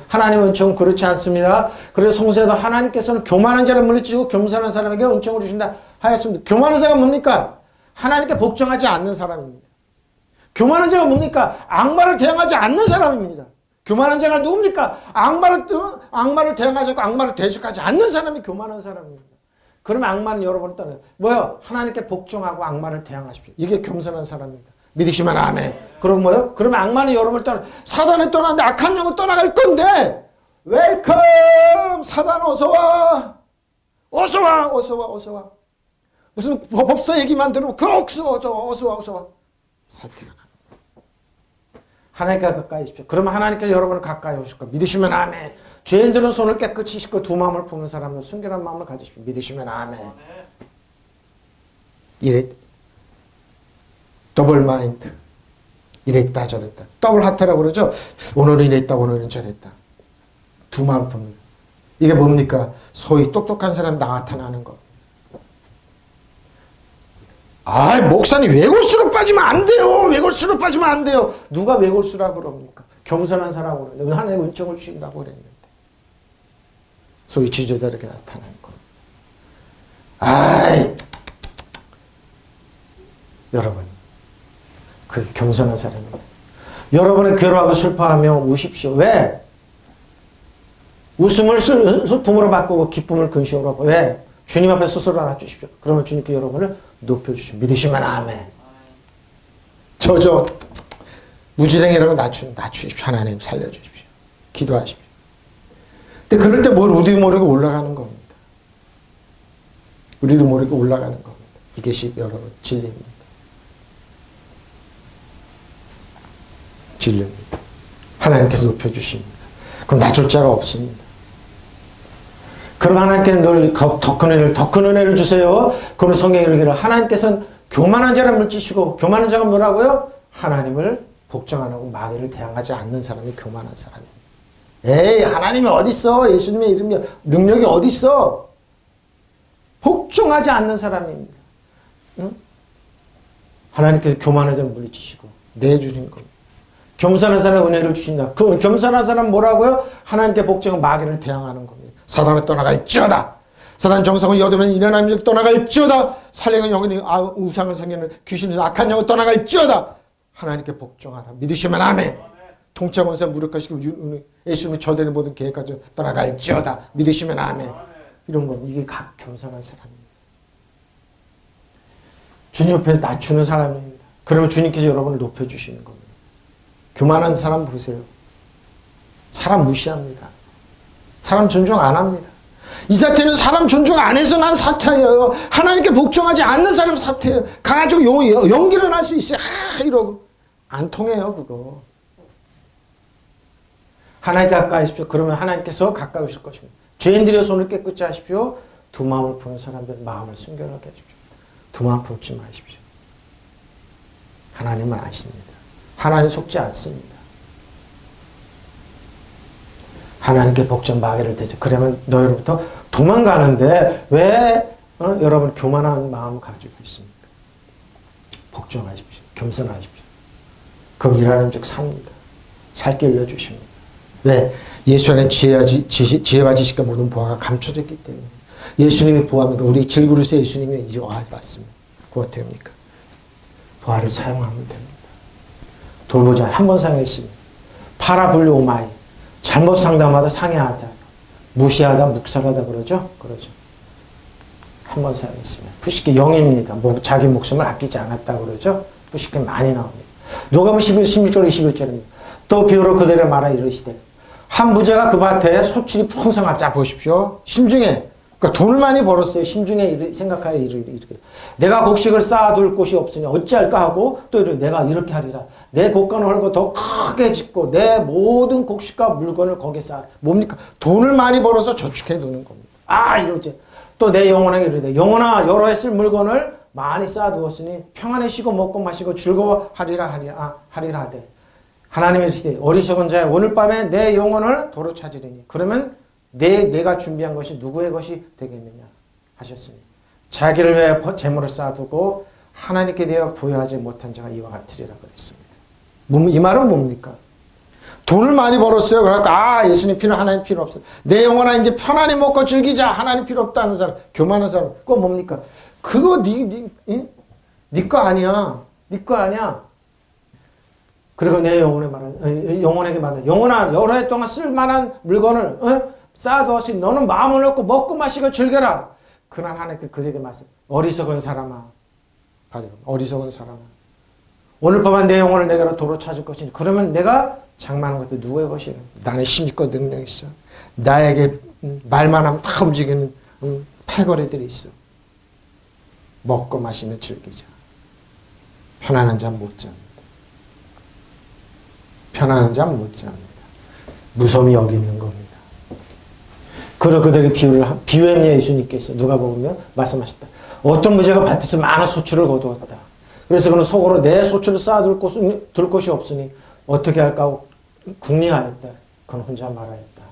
하나님의 은총은 그렇지 않습니다. 그래서 성서에도 하나님께서는 교만한 자를 물리치고 겸손한 사람에게 은총을 주신다 하였습니다. 교만한 자가 뭡니까? 하나님께 복종하지 않는 사람입니다. 교만한 자가 뭡니까? 악마를 대항하지 않는 사람입니다. 교만한 자가 누굽니까? 악마를 대항하지 않고 악마를 대적하지 않는 사람이 교만한 사람입니다. 그러면 악마는 여러분을 따라요. 뭐요? 하나님께 복종하고 악마를 대항하십시오. 이게 겸손한 사람입니다. 믿으시면 아멘. 그럼 뭐요? 그러면 악마는 여러분을 떠나 사단을 떠나는데 악한 영은 떠나갈 건데 웰컴 사단 어서와 어서와 무슨 법사 얘기만 들으면 어서와 사태가 나. 하나님께 가까이 오십시오. 그러면 하나님께서 여러분을 가까이 오실 겁니다. 믿으시면 아멘. 죄인들은 손을 깨끗이 씻고 두 마음을 품은 사람은 순결한 마음을 가지십시오. 믿으시면 아멘. 이래 더블 마인드. 이랬다 저랬다. 더블 하트라고 그러죠. 오늘은 이랬다 오늘은 저랬다. 두 마음을 품는. 이게 뭡니까? 소위 똑똑한 사람이 나타나는 거. 목사님 외골수로 빠지면 안 돼요. 누가 외골수라고 그럽니까? 겸손한 사람으로 그러는데 하나님 은총을 주신다고 그랬는데. 소위 지도자들에게 나타나는 겁니다. 여러분 그 겸손한 사람입니다. 여러분은 괴로워하고 슬퍼하며 우십시오. 왜? 웃음을 슬픔으로 바꾸고 기쁨을 근심으로 바꾸고. 왜? 주님 앞에 스스로 낮추십시오. 그러면 주님께 여러분을 높여주십시오. 믿으시면 아멘. 무지랭이라고 낮추십시오. 하나님 살려주십시오. 기도하십시오. 근데 그럴 때 우리도 모르게 올라가는 겁니다. 우리도 모르게 올라가는 겁니다. 이것이 여러분 진리입니다. 진리입니다. 하나님께서 높여주십니다. 그럼 낮출 자가 없습니다. 그럼 하나님께서 늘 더 큰 은혜를 주세요. 그럼 성경에 이르기를 하나님께서는 교만한 자를 물지시고 교만한 자가 뭐라고요? 하나님을 복종 안 하고 마귀를 대항하지 않는 사람이 교만한 사람입니다. 에이 하나님이 어딨어? 예수님의 이름이 능력이 어딨어? 복종하지 않는 사람입니다. 응? 하나님께서 교만한 자를 물리치시고 내주신 겁니다. 겸손한 사람의 은혜를 주신다. 그 겸손한 사람은 뭐라고요? 하나님께 복종한 마귀를 대항하는 겁니다. 사단을 떠나갈지어다. 사단 정성을 여두면 일어나는 적 떠나갈지어다. 살령은 영혼이 우상을 섬기는 귀신은 악한 영을 떠나갈지어다. 하나님께 복종하라. 믿으시면 아멘. 통치권세 무력화시키고 예수님이 저되는 모든 계획까지 떠나갈지어다. 믿으시면 아멘. 이런 건 이게 각 겸손한 사람입니다. 주님 옆에서 낮추는 사람입니다. 그러면 주님께서 여러분을 높여주시는 겁니다. 교만한 사람 보세요. 사람 무시합니다. 사람 존중 안 합니다. 이 사태는 사람 존중 안 해서 난 사태예요. 하나님께 복종하지 않는 사람 사태예요. 가가지고 연기를 할 수 있어요. 이러고. 안 통해요, 그거. 하나님께 가까이 하십시오. 그러면 하나님께서 가까이 오실 것입니다. 죄인들의 손을 깨끗이 하십시오. 두 마음을 푸는 사람들 마음을 순결하게 하십시오. 두 마음 품지 마십시오. 하나님은 아십니다. 하나님 속지 않습니다. 하나님께 복종 마귀를 대죠. 그러면 너희로부터 도망가는데 왜 여러분 교만한 마음을 가지고 있습니까? 복종하십시오. 겸손하십시오. 그럼 일하는 즉 삽니다. 살 길 내주십니다. 왜? 예수 안에 지혜와 지식과 모든 보화가 감춰졌기 때문에. 예수님이 보화입니까? 우리 질그릇에 예수님이 이제 왔습니다. 그거 어떻게 합니까? 보화를 사용하면 됩니다. 돌보자 한 번 사용했습니다. 파라블리 오마이. 잘못 상담하다 상해하다. 무시하다 묵살하다 그러죠? 그러죠. 한 번 사용했습니다. 푸시케 0입니다. 자기 목숨을 아끼지 않았다 그러죠? 푸시케 많이 나옵니다. 누가복음 16절 21절입니다. 또 비유로 그들의 말하 이르시되 한 부자가 그 밭에 소출이 풍성하다. 자 보십시오. 심중에 그러니까 돈을 많이 벌었어요. 심중에 생각하여 이르게 내가 곡식을 쌓아둘 곳이 없으니 어찌할까 하고 또 내가 이렇게 하리라. 내 곡간을 헐고 더 크게 짓고 내 모든 곡식과 물건을 거기에 쌓아. 뭡니까? 돈을 많이 벌어서 저축해 두는 겁니다. 이러지. 또 내 영혼에게 이르되 영혼아 여러 해 쓸 물건을 많이 쌓아두었으니 평안히 쉬고 먹고 마시고 즐거워하리라 하되 하나님의 이르시되 어리석은 자야 오늘 밤에 내 영혼을 도로 찾으리니 그러면 내가 준비한 것이 누구의 것이 되겠느냐 하셨으니 자기를 위해 재물을 쌓아두고 하나님께 대하여 부여하지 못한 자가 이와 같으리라 그랬습니다. 이 말은 뭡니까? 돈을 많이 벌었어요. 그러니까 예수님 필요 하나님 필요 없어. 내 영혼아 이제 편안히 먹고 즐기자. 하나님 필요 없다는 사람, 교만한 사람. 그거 뭡니까? 그거 네 거 아니야. 네 거 아니야. 그리고 내 영혼에게 말하는 영혼아 여러 해 동안 쓸만한 물건을 쌓아두었으니 너는 마음을 놓고 먹고 마시고 즐겨라. 그날 하나님께 그에게 말씀. 어리석은 사람아. 어리석은 사람아. 오늘 밤은 내 영혼을 내게로 도로 찾을 것이니 그러면 내가 장만한 것도 누구의 것이냐. 나는 힘있고 능력이 있어. 나에게 말만 하면 다 움직이는 패거리들이 있어. 먹고 마시며 즐기자. 편안한 잠 못 잡니다. 편안한 잠 못 잡니다. 무섬이 여기 있는 겁니다. 그리고 그들의 비유했냐 예수님께서 누가 보면 말씀하셨다. 어떤 부자가 밭에서 많은 소출을 거두었다. 그래서 그는 속으로 내 소출을 쌓아둘 곳이 없으니 어떻게 할까 하고 궁리하였다. 그는 혼자 말하였다.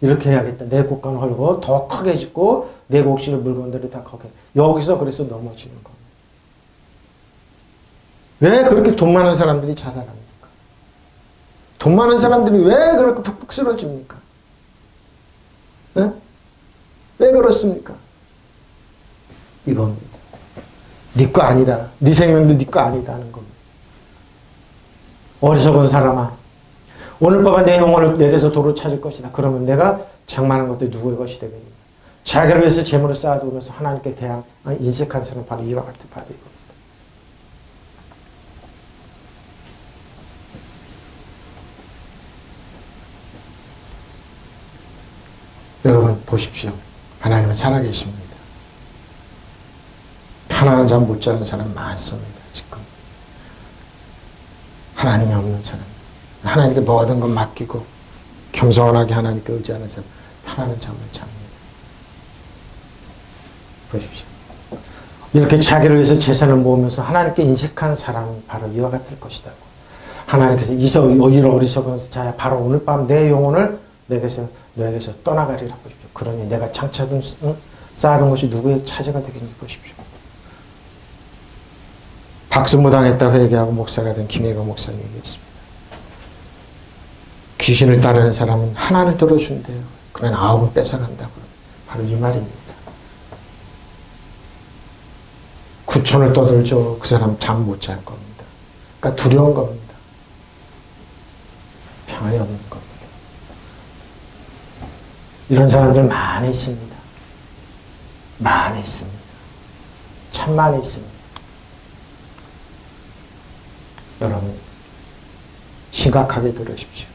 이렇게 해야겠다. 내 곡간을 헐고 더 크게 짓고 내 곡식의 물건들이 다 거기에. 여기서 그래서 넘어지는 겁니다. 왜 그렇게 돈 많은 사람들이 자살합니까? 돈 많은 사람들이 왜 그렇게 푹푹 쓰러집니까? 왜 그렇습니까? 이겁니다. 네 거 아니다. 네 생명도 네 거 아니다 하는 겁니다. 어리석은 사람아. 오늘 밤에 내 영혼을 내게서 도로 찾을 것이다. 그러면 내가 장만한 것도 누구의 것이 되겠느냐. 자기를 위해서 재물을 쌓아두면서 하나님께 대한 인색한 사람은 바로 이와 같은 바로 이겁니다. 여러분 보십시오. 하나님은 살아계십니다. 편안한 잠 못 자는 사람 많습니다. 지금 하나님이 없는 사람, 하나님께 모든 것 맡기고 겸손하게 하나님께 의지하는 사람 편안한 잠을 잡니다. 보십시오. 이렇게 자기를 위해서 재산을 모으면서 하나님께 인식한 사람은 바로 이와 같을 것이다. 하나님께서 이런 어리석은 자야 바로 오늘 밤 내 영혼을 너에게서 떠나가리라 보십시오. 그러니 내가 장차둔 쌓아둔 것이 누구의 차지가 되겠니 보십시오. 박수무당했다고 회개하고 목사가 된 김혜거 목사님이 얘기했습니다. 귀신을 따르는 사람은 하나를 들어준대요. 그러나 9은 뺏어간다고. 바로 이 말입니다. 9촌을 떠들죠. 그 사람 잠 못 잘 겁니다. 그러니까 두려운 겁니다. 평안이 없는 겁니다. 이런 사람들 많이 있습니다. 많이 있습니다. 참 많이 있습니다. 여러분 심각하게 들으십시오.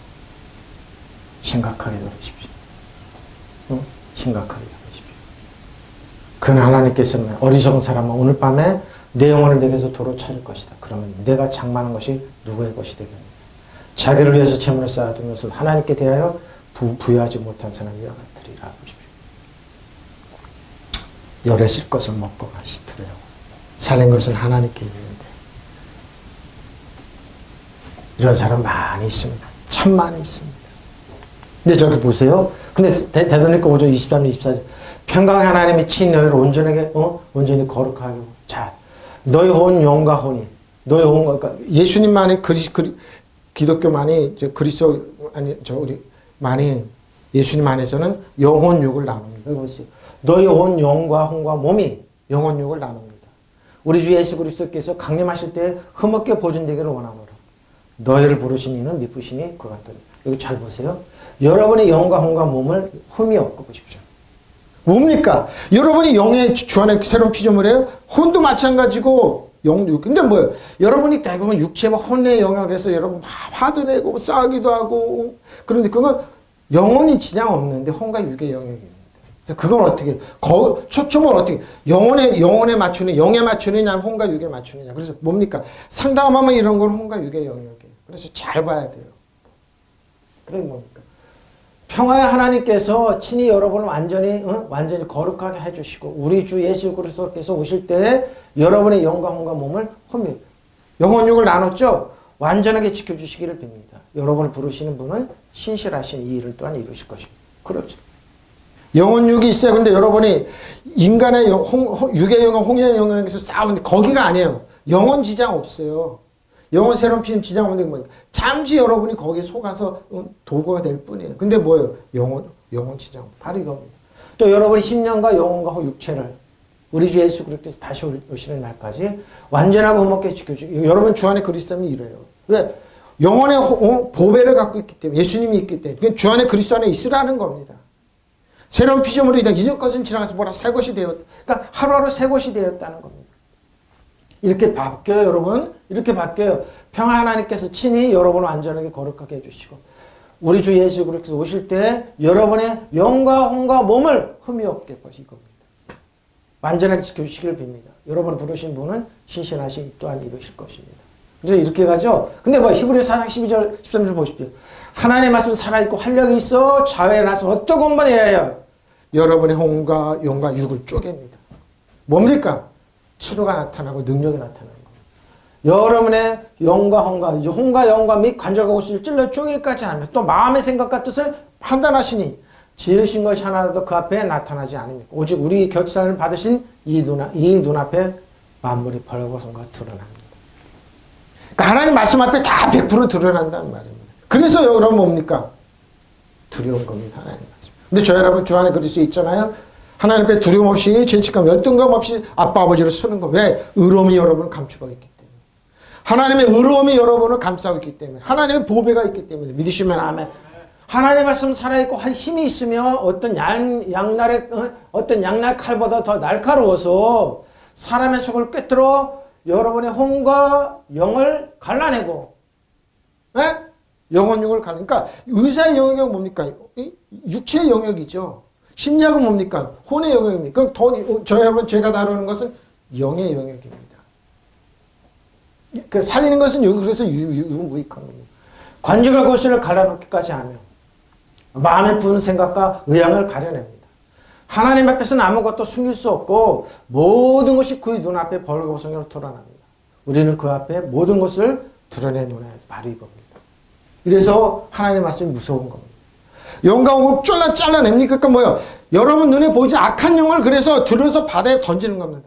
심각하게 들으십시오. 심각하게 보십시오. 그는 하나님께서는 어리석은 사람은 오늘 밤에 내 영혼을 내게서 도로 찾을 것이다. 그러면 내가 장만한 것이 누구의 것이 되겠느냐. 자기를 위해서 재물을 쌓아두면서 하나님께 대하여 부여하지 못한 사람이 이와 같으리라 보십시오. 열에 쓸 것을 먹고 마시더래요. 살린 것은 하나님께 있는데. 이런 사람 많이 있습니다. 참 많이 있습니다. 근데 저기 보세요. 근데 데살로니가 5장 23, 24절. 평강의 하나님이 친히 너희를 온전히 거룩하게. 자, 너희 온 영과 혼이. 너희 온, 그러니까 예수님만이 기독교만이, 그리스도, 아니, 우리, 많이, 예수님 안에서는 영혼 육을 나눕니다. 보세요. 너희 온 영과 혼과 몸이 영혼 육을 나눕니다. 우리 주 예수 그리스도께서 강림하실 때 흠없게 보존되기를 원하노라. 너희를 부르신 이는 미쁘시니 그가 같더니. 여기 잘 보세요. 여러분의 영과 혼과 몸을 흠이 없고 보십시오. 뭡니까? 여러분이 영의 주 안에 새로운 피조물이에요. 혼도 마찬가지고 영도. 근데 뭐예요? 여러분이 대부분 육체와 혼의 영역에서 여러분 화도 내고 싸우기도 하고 그런데 그건 영혼이 지장 없는데 혼과 육의 영역입니다. 그래서 그건 어떻게 초점을 어떻게 영혼에 맞추는 영에 맞추느냐 혼과 육에 맞추느냐. 그래서 뭡니까? 상담하면 이런 건 혼과 육의 영역이에요. 그래서 잘 봐야 돼요. 그게 뭡니까? 평화의 하나님께서 친히 여러분을 완전히 거룩하게 해주시고 우리 주 예수 그리스도께서 오실 때 여러분의 영과 혼과 몸을 영혼육을 나눴죠. 완전하게 지켜주시기를 빕니다. 여러분을 부르시는 분은 신실하신 이 일을 또한 이루실 것입니다. 그렇죠. 영혼육이 있어요. 근데 여러분이 인간의 육의 영혼, 홍의 영혼에서 싸우는데 거기가 아니에요. 영혼 지장 없어요. 영혼 새로운 피임 지장 없는 게 뭐니까 잠시 여러분이 거기에 속아서 도구가 될 뿐이에요. 근데 뭐예요? 영혼 지장. 바로 이겁니다. 또 여러분이 심령과 영혼과 육체를 우리 주 예수 그리스도께서 다시 오시는 날까지 완전하고 흠없게 지켜주고 여러분 주 안에 그리스도는 이래요. 왜? 영혼의 보배를 갖고 있기 때문에 예수님이 있기 때문에 주 안에 그리스도 안에 있으라는 겁니다. 새로운 피조물이 이전 것은 지나가서 뭐라 새 것이 되었다. 그러니까 하루하루 새 것이 되었다는 겁니다. 이렇게 바뀌어요, 여러분. 이렇게 바뀌어요. 평화 하나님께서 친히 여러분을 완전하게 거룩하게 해주시고 우리 주 예수 그리스도께서 오실 때 여러분의 영과 혼과 몸을 흠이 없게 보실 겁니다. 완전하게 지켜주시기를 빕니다. 여러분 부르신 분은 신실하신 또한 이루실 것입니다. 그래서 이렇게 가죠. 근데 히브리서 4장 12절 13절 보십시오. 하나님의 말씀은 살아있고 활력이 있어 좌우에 나서 어떤 것만 해야 여러분의 혼과 영과 육을 쪼갭니다. 뭡니까? 치료가 나타나고 능력이 나타나는 겁니다. 여러분의 영과 혼과 영과 및 관절과 곳을 찔러 쪼개기까지 하며 또 마음의 생각과 뜻을 판단하시니 지으신 것이 하나도 그 앞에 나타나지 않으니까 오직 우리 결산을 받으신 이 눈앞에 만물이 벌거벗은 것 드러납니다. 그러니까 하나님 말씀 앞에 다 100% 드러난다는 말입니다. 그래서 여러분 뭡니까? 두려운 겁니다. 하나님 말씀. 근데 저 여러분 주 안에 그리스도 있잖아요. 하나님 앞에 두려움 없이 죄책감, 열등감 없이 아빠 아버지를 쓰는 거. 왜? 의로움이 여러분을 감추고 있기 때문에. 하나님의 의로움이 여러분을 감싸고 있기 때문에. 하나님의 보배가 있기 때문에. 믿으시면 아멘. 하나님의 말씀 살아있고 힘이 있으면 어떤 양날 칼보다 더 날카로워서 사람의 속을 꿰뚫어 여러분의 혼과 영을 갈라내고, 네? 영혼육을 갈라내고. 그러니까 의사의 영역은 뭡니까? 육체의 영역이죠. 심리학은 뭡니까? 혼의 영역입니까? 그럼 여러분 제가 다루는 것은 영의 영역입니다. 살리는 것은 그래서 유무익한 겁니다. 관절과 골수를 갈라놓기까지 하며 마음에 부는 생각과 의향을 가려냅니다. 하나님 앞에서는 아무것도 숨길 수 없고 모든 것이 그의 눈앞에 벌거벗은으로 드러납니다. 우리는 그 앞에 모든 것을 드러내놓아야 바로 이겁니다. 이래서 하나님의 말씀이 무서운 겁니다. 영과 혼을 잘라냅니까? 그러니까 뭐예요? 여러분 눈에 보이지 악한 영을 그래서 들어서 바다에 던지는 겁니다.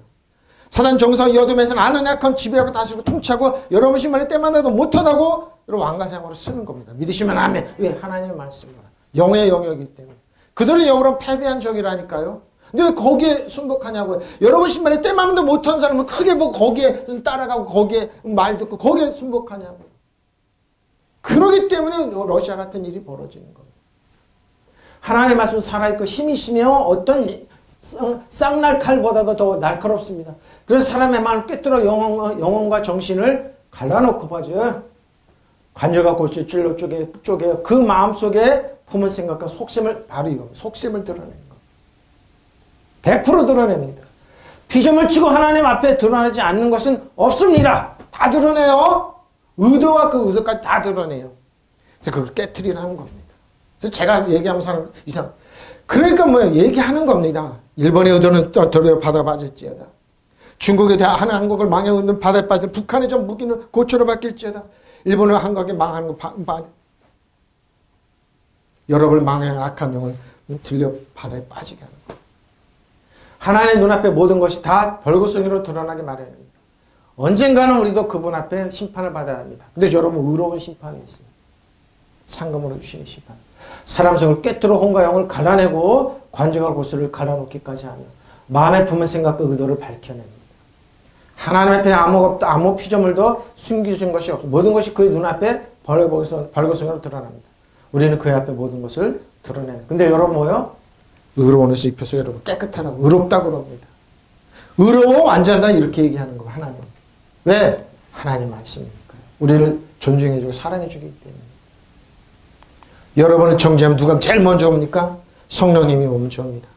사단 정상 이 어둠에서는 아는 약한 지배하고 다스리고 통치하고 여러분 신발에 때만나도 못하다고 여러분 왕가생으로 쓰는 겁니다. 믿으시면 아멘. 왜? 하나님의 말씀이라. 영의 영역이기 때문에. 그들은 영으로 패배한 적이라니까요. 근데 왜 거기에 순복하냐고요. 여러분 신발에 때만도 못한 사람은 크게 보고 거기에 따라가고 거기에 말 듣고 거기에 순복하냐고요. 그러기 때문에 러시아 같은 일이 벌어지는 겁니다. 하나님의 말씀은 살아있고 힘이 있으며 어떤 쌍날 칼보다도 더 날카롭습니다. 그래서 사람의 마음을 꿰뚫어 영혼과 정신을 갈라놓고 봐줘요. 관절과 골수 찔러 쪼개요. 그 마음속에 품은 생각과 속셈을 바로 이겁니다. 속셈을 드러내는 겁니다. 100% 드러냅니다. 피조물 치고 하나님 앞에 드러나지 않는 것은 없습니다. 다 드러내요. 의도와 그 의도까지 다 드러내요. 그래서 그걸 깨트리라는 겁니다. 그래서 제가 얘기하면 사람 이상. 그러니까 뭐예요? 얘기하는 겁니다. 일본의 의도는 떠들어 바다 빠질지어다. 중국에 대한 한국을 망해오는 바다에 빠질 북한의 전 무기는 고초로 바뀔지어다. 일본의 한국에 망하는 거 여러분을 망해한 악한 영을 들려 바다에 빠지게 하는 거예요. 하나님의 눈앞에 모든 것이 다 벌거숭이로 드러나게 마련입니다. 언젠가는 우리도 그분 앞에 심판을 받아야 합니다. 근데 여러분 의로운 심판이 있습니다. 상금으로 주시는 심판. 사람 성을 꿰뚫어 혼과 영을 갈라내고 관증할 곳을 갈라놓기까지 하며 마음에 품은 생각과 의도를 밝혀냅니다. 하나님 앞에 아무 피조물도 숨겨진 것이 없어. 모든 것이 그의 눈앞에 벌거숭이로 드러납니다. 우리는 그의 앞에 모든 것을 드러내요. 근데 여러분 뭐요? 의로운 옷을 입혀서 여러분 깨끗하라고 의롭다고 그럽니다. 의로워 완전하다 이렇게 얘기하는 거 하나님. 왜? 하나님 말씀이니까요. 우리를 존중해주고 사랑해주기 때문에. 여러분을 정죄하면 누가 제일 먼저 옵니까? 성령님이 먼저 옵니다.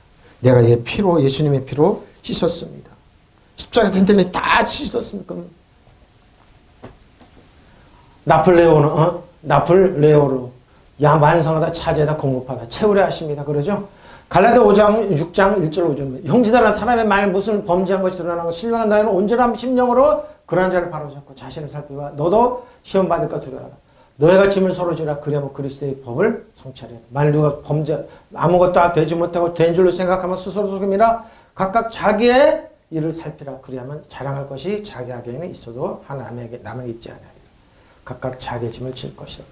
내가 예수님의 피로 씻었습니다. 십자가에서 인터넷 다 씻었습니까? 나플레오로 완성하다 차지하다 공급하다 채우려 하십니다. 그러죠? 갈라디아 5장 6장 1절 5절 형제들아 사람의 말 무슨 범죄한 것이 드러나고 신령한 너희는 온전한 심령으로 그러한 자를 바로잡고 자신을 살피고 너도 시험 받을까 두려워하라. 너희가 짐을 서로 지라 그리하면 그리스도의 법을 성취하리라. 만일 누가 아무것도 되지 못하고 된 줄로 생각하면 스스로 속임이라. 각각 자기의 일을 살피라. 그리하면 자랑할 것이 자기에게는 있어도 남에게 있지 않으리라. 각각 자기의 짐을 질 것이라.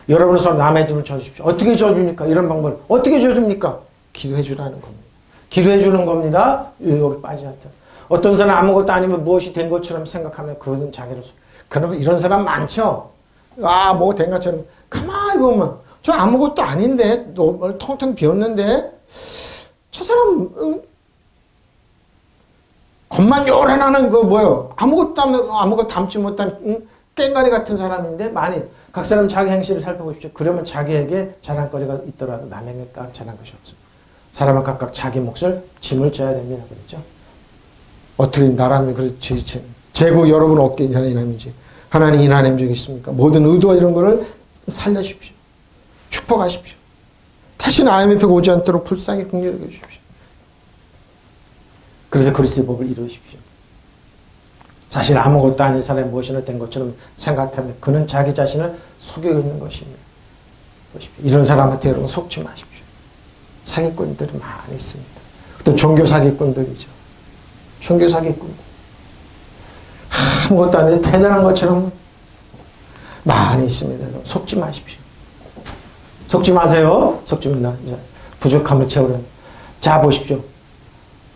여러분은 서로 남의 짐을 져주십시오. 어떻게 져줍니까? 이런 방법을 어떻게 져줍니까? 기도해 주라는 겁니다. 기도해 주는 겁니다. 유혹에 빠지지 않도록. 어떤 사람 아무것도 아니면 무엇이 된 것처럼 생각하면 그것은 자기를 그러면 이런 사람 많죠. 뭐 된 것처럼 가만히 보면 저 아무것도 아닌데 너무 텅텅 비었는데 저 사람 겉만 요란하는 그 뭐요 아무것도 담지 못한 깽가리 같은 사람인데 많이 각 사람 자기 행실을 살펴보십시오. 그러면 자기에게 자랑거리가 있더라도 남에게 자랑할 것이 없습니다. 사람은 각각 자기 몫을 짐을 져야 됩니다. 그렇죠? 어떻게 나라면 그렇지 재고 여러분 얻게 하는 이남이지. 하나님 이 하나님 중에 있습니까? 모든 의도와 이런 거를 살려주십시오. 축복하십시오. 다시는 IMF가 오지 않도록 불쌍히 긍휼히 여겨주십시오. 그래서 그리스도의 법을 이루십시오. 사실 아무것도 아닌 사람이 무엇이나 된 것처럼 생각하면 그는 자기 자신을 속이고 있는 것입니다. 보십시오. 이런 사람한테 여러분 속지 마십시오. 사기꾼들이 많이 있습니다. 또 종교 사기꾼들이죠. 종교 사기꾼들. 아무것도 아닌데 대단한 것처럼 많이 있습니다. 속지 마십시오. 속지 마세요. 속지 마세요. 부족함을 채우려는. 자 보십시오.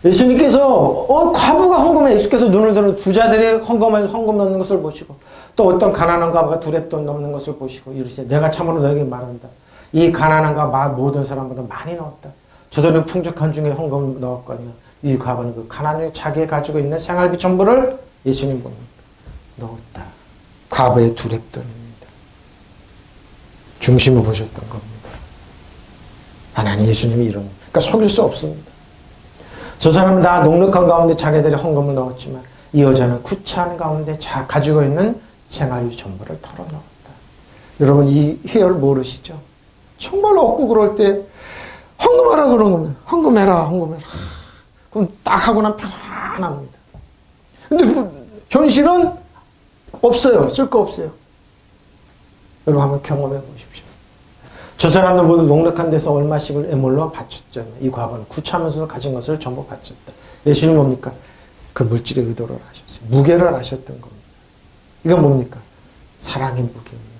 예수님께서 과부가 헌금해 예수께서 눈을 들어 부자들이 헌금 넣는 것을 보시고 또 어떤 가난한 과부가 두렙돈 넣는 것을 보시고 이르시되 내가 참으로 너에게 말한다. 이 가난한 과부가 모든 사람보다 많이 넣었다. 저들은 풍족한 중에 헌금을 넣었거니와 이 과부는 그 가난한 자기가 가지고 있는 생활비 전부를 예수님 봅니다. 넣었다. 과부의 두렙돈입니다. 중심을 보셨던 겁니다. 하나님 예수님이 이런 그러니까 속일 수 없습니다. 저 사람은 다 넉넉한 가운데 자기들이 헌금을 넣었지만 이 여자는 구차한 가운데 가지고 있는 생활비 전부를 털어넣었다. 여러분 이 희열 모르시죠? 정말 없고 그럴 때 헌금하라 그런 겁니다. 헌금해라. 그럼 딱 하고 나면 편안합니다. 근데 현실은 없어요. 쓸 거 없어요. 여러분 한번 경험해 보십시오. 저 사람들 모두 넉넉한 데서 얼마씩을 애물러 바쳤잖아요. 이 과부는 구차하면서도 가진 것을 전부 바쳤다. 예수님 뭡니까? 그 물질의 의도를 하셨어요. 무게를 하셨던 겁니다. 이건 뭡니까? 사랑의 무게입니다.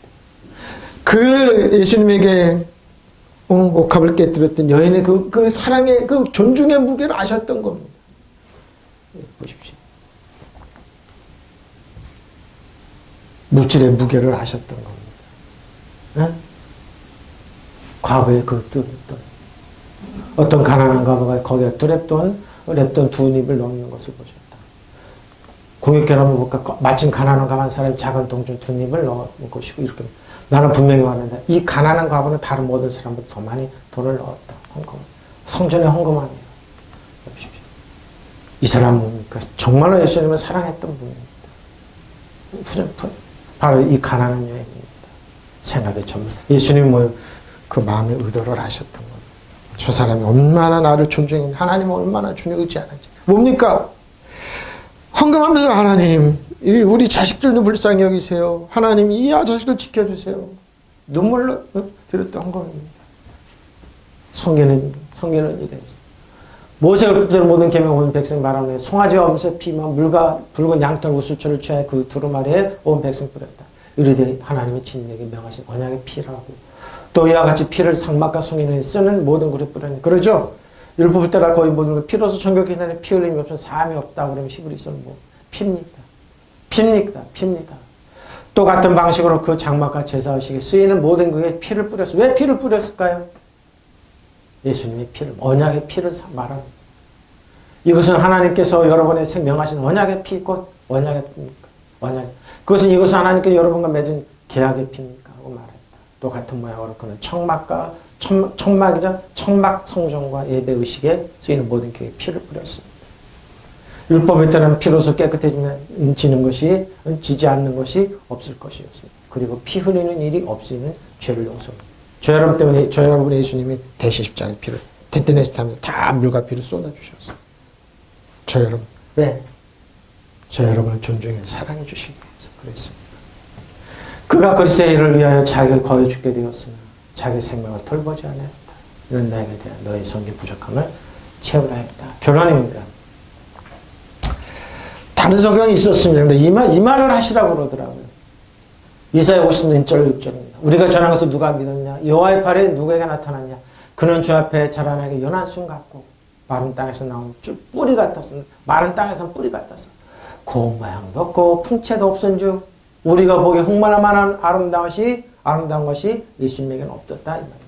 그 예수님에게 옥합을 깨뜨렸던 여인의 그 사랑의 그 존중의 무게를 아셨던 겁니다. 보십시오. 물질의 무게를 아셨던 겁니다. 네? 과부의 그 돈. 어떤 가난한 과부가 거기에 랩돈 두 닙을 넣는 것을 보셨다. 공익결함을 볼까? 마침 가난한 과부 한 사람이 작은 동전 두 닙을 넣은 것이고 이렇게 나는 분명히 왔는데 이 가난한 과부는 다른 모든 사람보다 더 많이 돈을 넣었다. 헌금. 성전의 헌금 아니에요. 보십시오. 이 사람은 뭡니까? 정말로 예수님을 사랑했던 분입니다. 바로 이 가난한 여인입니다. 생각에 좀 예수님이 그 마음의 의도를 아셨던 겁니다. 저 사람이 얼마나 나를 존중했는지, 하나님은 얼마나 주님 의지하는지. 뭡니까? 헌금하면서 하나님, 우리 자식들도 불쌍히 여기세요. 하나님, 이 자식을 지켜주세요. 눈물로 드렸던 헌금입니다. 성경은 이래요. 모세가 굽대로 모든 계명 온 백성 바람에 송아지와 엄새 피만 물과 붉은 양털 우슬초를 취하여 그 두루마리에 온 백성 뿌렸다. 이르되 하나님의 친인에게 명하신 언약의 피라고. 또 이와 같이 피를 상막과 송이는 쓰는 모든 그릇 뿌렸네. 그러죠? 율법을 따라 거의 모든 것 피로서 정결케 하나님 피 흘림이 없으면 사함이 없다. 그러면 히브리서는 핍니다. 또 같은 방식으로 그 장막과 제사의식에 쓰이는 모든 그에 피를 뿌렸어. 왜 피를 뿌렸을까요? 예수님의 피를, 언약의 피를 말합니다. 이것은 하나님께서 여러분의 명하신 언약의 피, 곧 언약의 피입니까? 이것은 하나님께서 여러분과 맺은 계약의 피입니까? 하고 말합니다. 또 같은 모양으로 그는 청막이죠. 청막 성전과 예배 의식에 쓰이는 모든 교회에 피를 뿌렸습니다. 율법에 따르면 피로서 깨끗해지는 것이, 지지 않는 것이 없을 것이었습니다. 그리고 피 흘리는 일이 없이는 죄를 용서합니다. 저 여러분 때문에, 저 여러분의 예수님이 대신 십자가의 피를 텐트네스타면서 다 물과 피를 쏟아주셨어요. 저 여러분, 왜? 저 여러분을 존중해 사랑해 주시기 위해서 그랬습니다. 그가 그리스도의 일을 위하여 자기를 거의 죽게 되었으나 자기 생명을 털보지 않았다. 이런 나에게 대한 너의 성기 부족함을 채우라 했다. 결론입니다. 다른 성경이 있었습니다. 근데 이 말을 하시라고 그러더라고요. 이사야 50년 1절 6절입니다. 우리가 전한 것을 누가 믿었냐? 여호와의 팔에 누구에게 나타났냐? 그는 주 앞에 자라나게 연한 순 같고 마른 땅에서 나온 뿌리 같았어. 마른 땅에서는 뿌리 같았어. 고운 모양도 없고 풍채도 없은 주 우리가 보기에 흑만한 아름다운 것이 예수님에게는 없었다. 이 말입니다.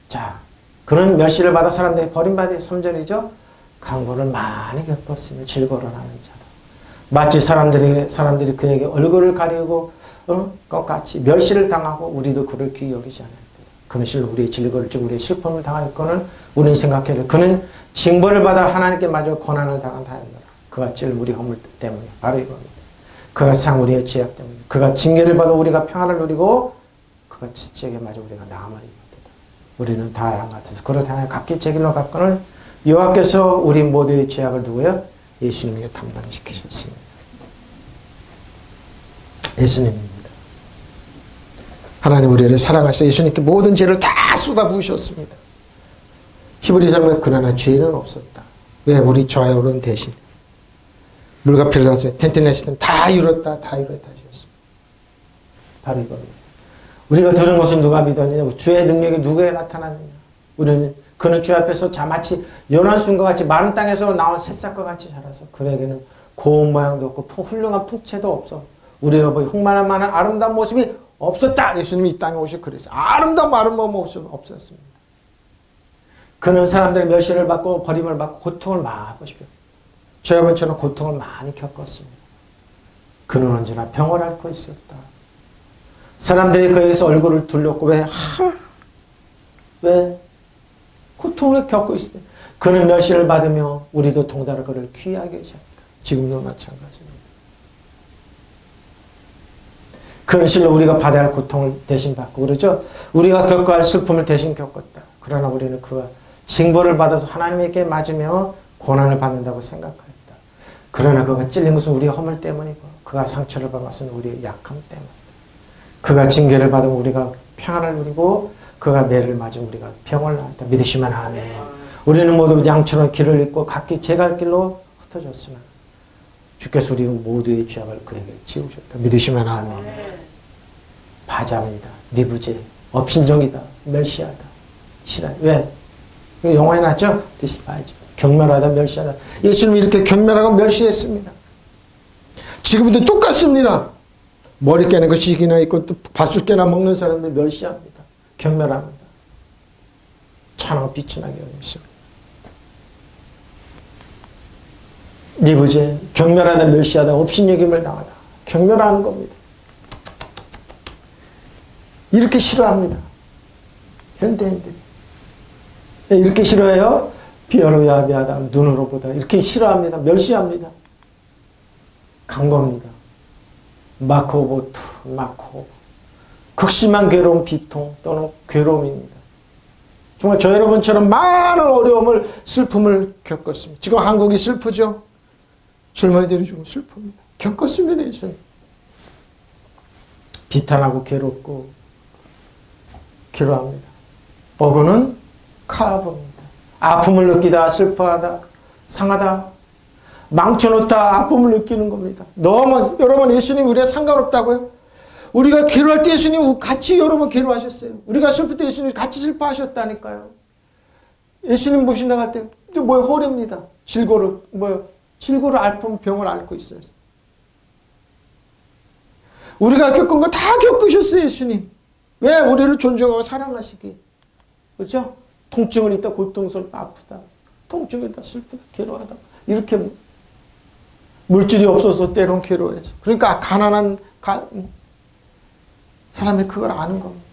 자, 그는 멸시를 받아 사람들이 버림받아 3절이죠. 강고를 많이 겪었으며 즐거워하는 자다. 마치 사람들이 그에게 얼굴을 가리고 같이 멸시를 당하고 우리도 그를 귀히 여기지 않았다. 그는 실로 우리의 질거를 우리의 슬픔을 당하였거늘 우리는 생각해를 그는 징벌을 받아 하나님께 마저 고난을 당한다였노라. 그가 찔 우리 허물 때문에 바로 이겁니다. 그가 상 우리의 죄악 때문에 그가 징계를 받아 우리가 평안을 누리고 그가 지체에게 마저 우리가 나음을 입었다. 우리는 다 양 같아서 그를 향하여 각기 제 길로 갔거늘 여호와께서 우리 모두의 죄악을 누구요? 예수님에게 담당시키셨습니다. 예수님입니다. 하나님 우리를 사랑하셔서 예수님께 모든 죄를 다 쏟아부으셨습니다. 히브리서는 그러나 죄는 없었다. 왜? 우리 저와 여러분 대신 물과 피를 닿았어요. 텐트네스는 다 이뤘다 하셨습니다. 바로 이겁니다. 우리가 들은 것은 누가 믿었느냐? 주의 능력이 누구에게 나타났느냐? 우리는 그는 주 앞에서 마치 연한 순과 같이 마른 땅에서 나온 새싹과 같이 자라서 그에게는 고운 모양도 없고 훌륭한 풍채도 없어. 우리가 보기 흑만한 아름다운 모습이 없었다. 예수님이 이 땅에 오셔 그랬어요. 아름다운 모습은 없었습니다. 그는 사람들의 멸시를 받고 버림을 받고 고통을 많이 싶어요. 저 여러분처럼 고통을 많이 겪었습니다. 그는 언제나 병을 앓고 있었다. 사람들이 그에게서 얼굴을 둘렀고 왜? 고통을 겪고 있을 때 그는 멸시를 받으며 우리도 동달아 그를 귀하게 여기지 않을까. 지금도 마찬가지입니다. 그런 실로 우리가 받아야 할 고통을 대신 받고 그러죠. 우리가 겪어야 할 슬픔을 대신 겪었다. 그러나 우리는 그가 징벌을 받아서 하나님에게 맞으며 고난을 받는다고 생각하였다. 그러나 그가 찔린 것은 우리의 허물 때문이고 그가 상처를 받은 것은 우리의 약함 때문이다. 그가 징계를 받으면 우리가 평안을 누리고 그가 매를 맞으면 우리가 병을 낳았다. 믿으시면 아멘. 우리는 모두 양처럼 길을 잃고 각기 제 갈 길로 흩어졌으나 주께서 우리 모두의 죄악을 그에게 지우셨다. 믿으시면 아멘. 바자입니다. 니부제, 업신정이다, 멸시하다, 싫어요. 왜? 영화에 나왔죠? despise. 경멸하다, 멸시하다. 예수님이 이렇게 경멸하고 멸시했습니다. 지금도 똑같습니다. 머리 깨는 것이기나 있고 또 밭을 깨나 먹는 사람들 멸시합니다. 경멸합니다. 천하가 빛이 나게 하십니다. 니부제, 경멸하다, 멸시하다, 업신여김을 당하다. 경멸하는 겁니다. 이렇게 싫어합니다. 현대인들이. 이렇게 싫어해요? 비어로 야비하다 눈으로 보다 이렇게 싫어합니다. 멸시합니다. 강고합니다. 마코보투 마코 극심한 괴로움 비통 또는 괴로움입니다. 정말 저 여러분처럼 많은 어려움을 슬픔을 겪었습니다. 지금 한국이 슬프죠. 젊은이들이 좀 슬픕니다. 겪었습니다. 이제 비탄하고 괴롭고 괴로워합니다. 어그는 카브입니다. 아픔을 느끼다 슬퍼하다 상하다 망쳐놓다 아픔을 느끼는 겁니다. 너무 여러분 예수님 우리와 상관없다고요? 우리가 괴로울 때 예수님 같이 여러분 괴로워하셨어요. 우리가 슬플 때 예수님 같이 슬퍼하셨다니까요. 예수님 모신다 할 때 뭐야 호래입니다. 질고를 앓은 병을 앓고 있어요. 우리가 겪은 거 다 겪으셨어요. 예수님. 왜? 우리를 존중하고 사랑하시기. 그렇죠? 통증을 있다 고통스럽다 아프다 통증을 있다 슬프다 괴로워하다 이렇게 물질이 없어서 때론 괴로워해서 그러니까 가난한 사람이 그걸 아는 겁니다.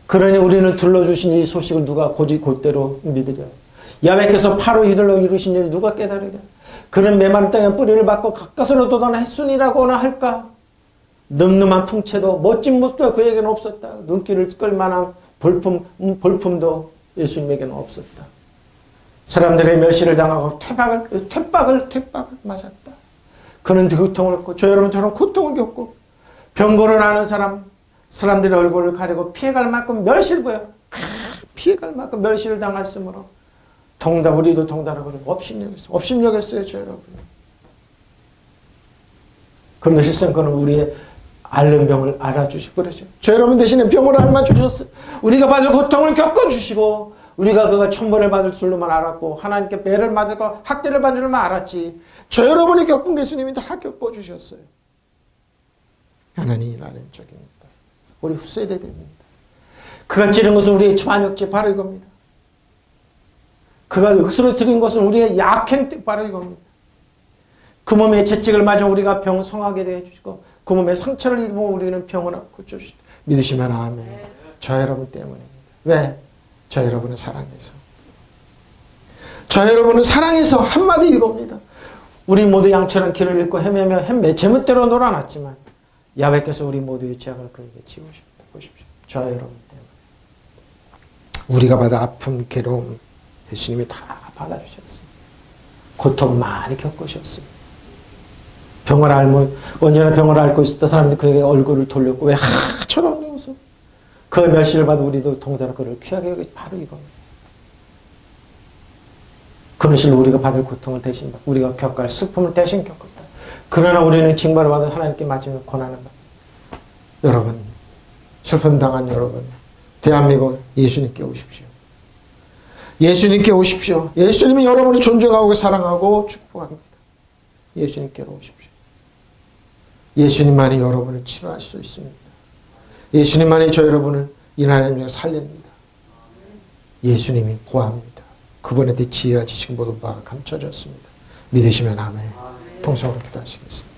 그러니 우리는 들러주신 이 소식을 누가 곧대로 믿으랴. 야훼께서 파로 이들로 이루신 일 누가 깨달으랴. 그는 메마른 땅에 뿌리를 받고 가까스로 돋아나 햇순이라고나 할까. 늠름한 풍채도 멋진 모습도 그에게는 없었다. 눈길을 끌만한 볼품도 예수님에게는 없었다. 사람들의 멸시를 당하고 퇴박을 맞았다. 그는 고통을 겪고 저 여러분처럼 고통을 겪고 병고를 아는 사람들의 얼굴을 가리고 피해갈 만큼 멸시를 보여. 피해갈 만큼 멸시를 당했으므로 우리도 동달하고 업심여겼어요. 저 여러분. 그런데 실상 그는 우리의 앓는 병을 알아주시고 그러죠. 저 여러분 대신에 병을 앓아주셨어요. 우리가 받을 고통을 겪어주시고 우리가 그가 천벌을 받을 줄로만 알았고 하나님께 배를 맞고 학대를 받을 줄만 알았지. 저 여러분이 겪은 예수님이 다 겪어주셨어요. 하나님 일하는 쪽입니다. 우리 후세대들입니다. 그가 찌른 것은 우리의 반역죄 바로 이겁니다. 그가 으스러뜨린 것은 우리의 약행 바로 이겁니다. 그 몸의 채찍을 맞아 우리가 병성하게 되어 주시고 그 몸에 상처를 입으면 우리는 병을 고쳐주시다. 믿으시면 아멘. 저 여러분 때문입니다. 왜? 저 여러분은 사랑해서. 저 여러분은 사랑해서 한마디 이겁니다. 우리 모두 양처럼 길을 잃고 헤매며 제멋대로 놀아났지만 야훼께서 우리 모두의 죄악을 그에게 지우셨다. 보십시오. 저 여러분 때문에. 우리가 받은 아픔, 괴로움 예수님이 다 받아주셨습니다. 고통 많이 겪으셨습니다. 언제나 병을 앓고 있었던 사람들이 그에게 얼굴을 돌렸고 왜 저런 모습. 그 멸시를 받아 우리도 동자로 그를 귀하게 여기 바로 이겁니다. 그는 실로 우리가 받을 고통을 대신 받고 우리가 겪을 슬픔을 대신 겪었다. 그러나 우리는 징벌을 받아 하나님께 맞으며 고난을 받다. 여러분 슬픔 당한 여러분 대한민국 예수님께 오십시오. 예수님께 오십시오. 예수님이 여러분을 존중하고 사랑하고 축복합니다. 예수님께로 오십시오. 예수님만이 여러분을 치료할 수 있습니다. 예수님만이 저 여러분을 이 하나님을 살립니다. 예수님이 고합니다. 그분한테 지혜와 지식 모든 바가 감춰졌습니다. 믿으시면 아멘. 통성으로 기도하시겠습니다.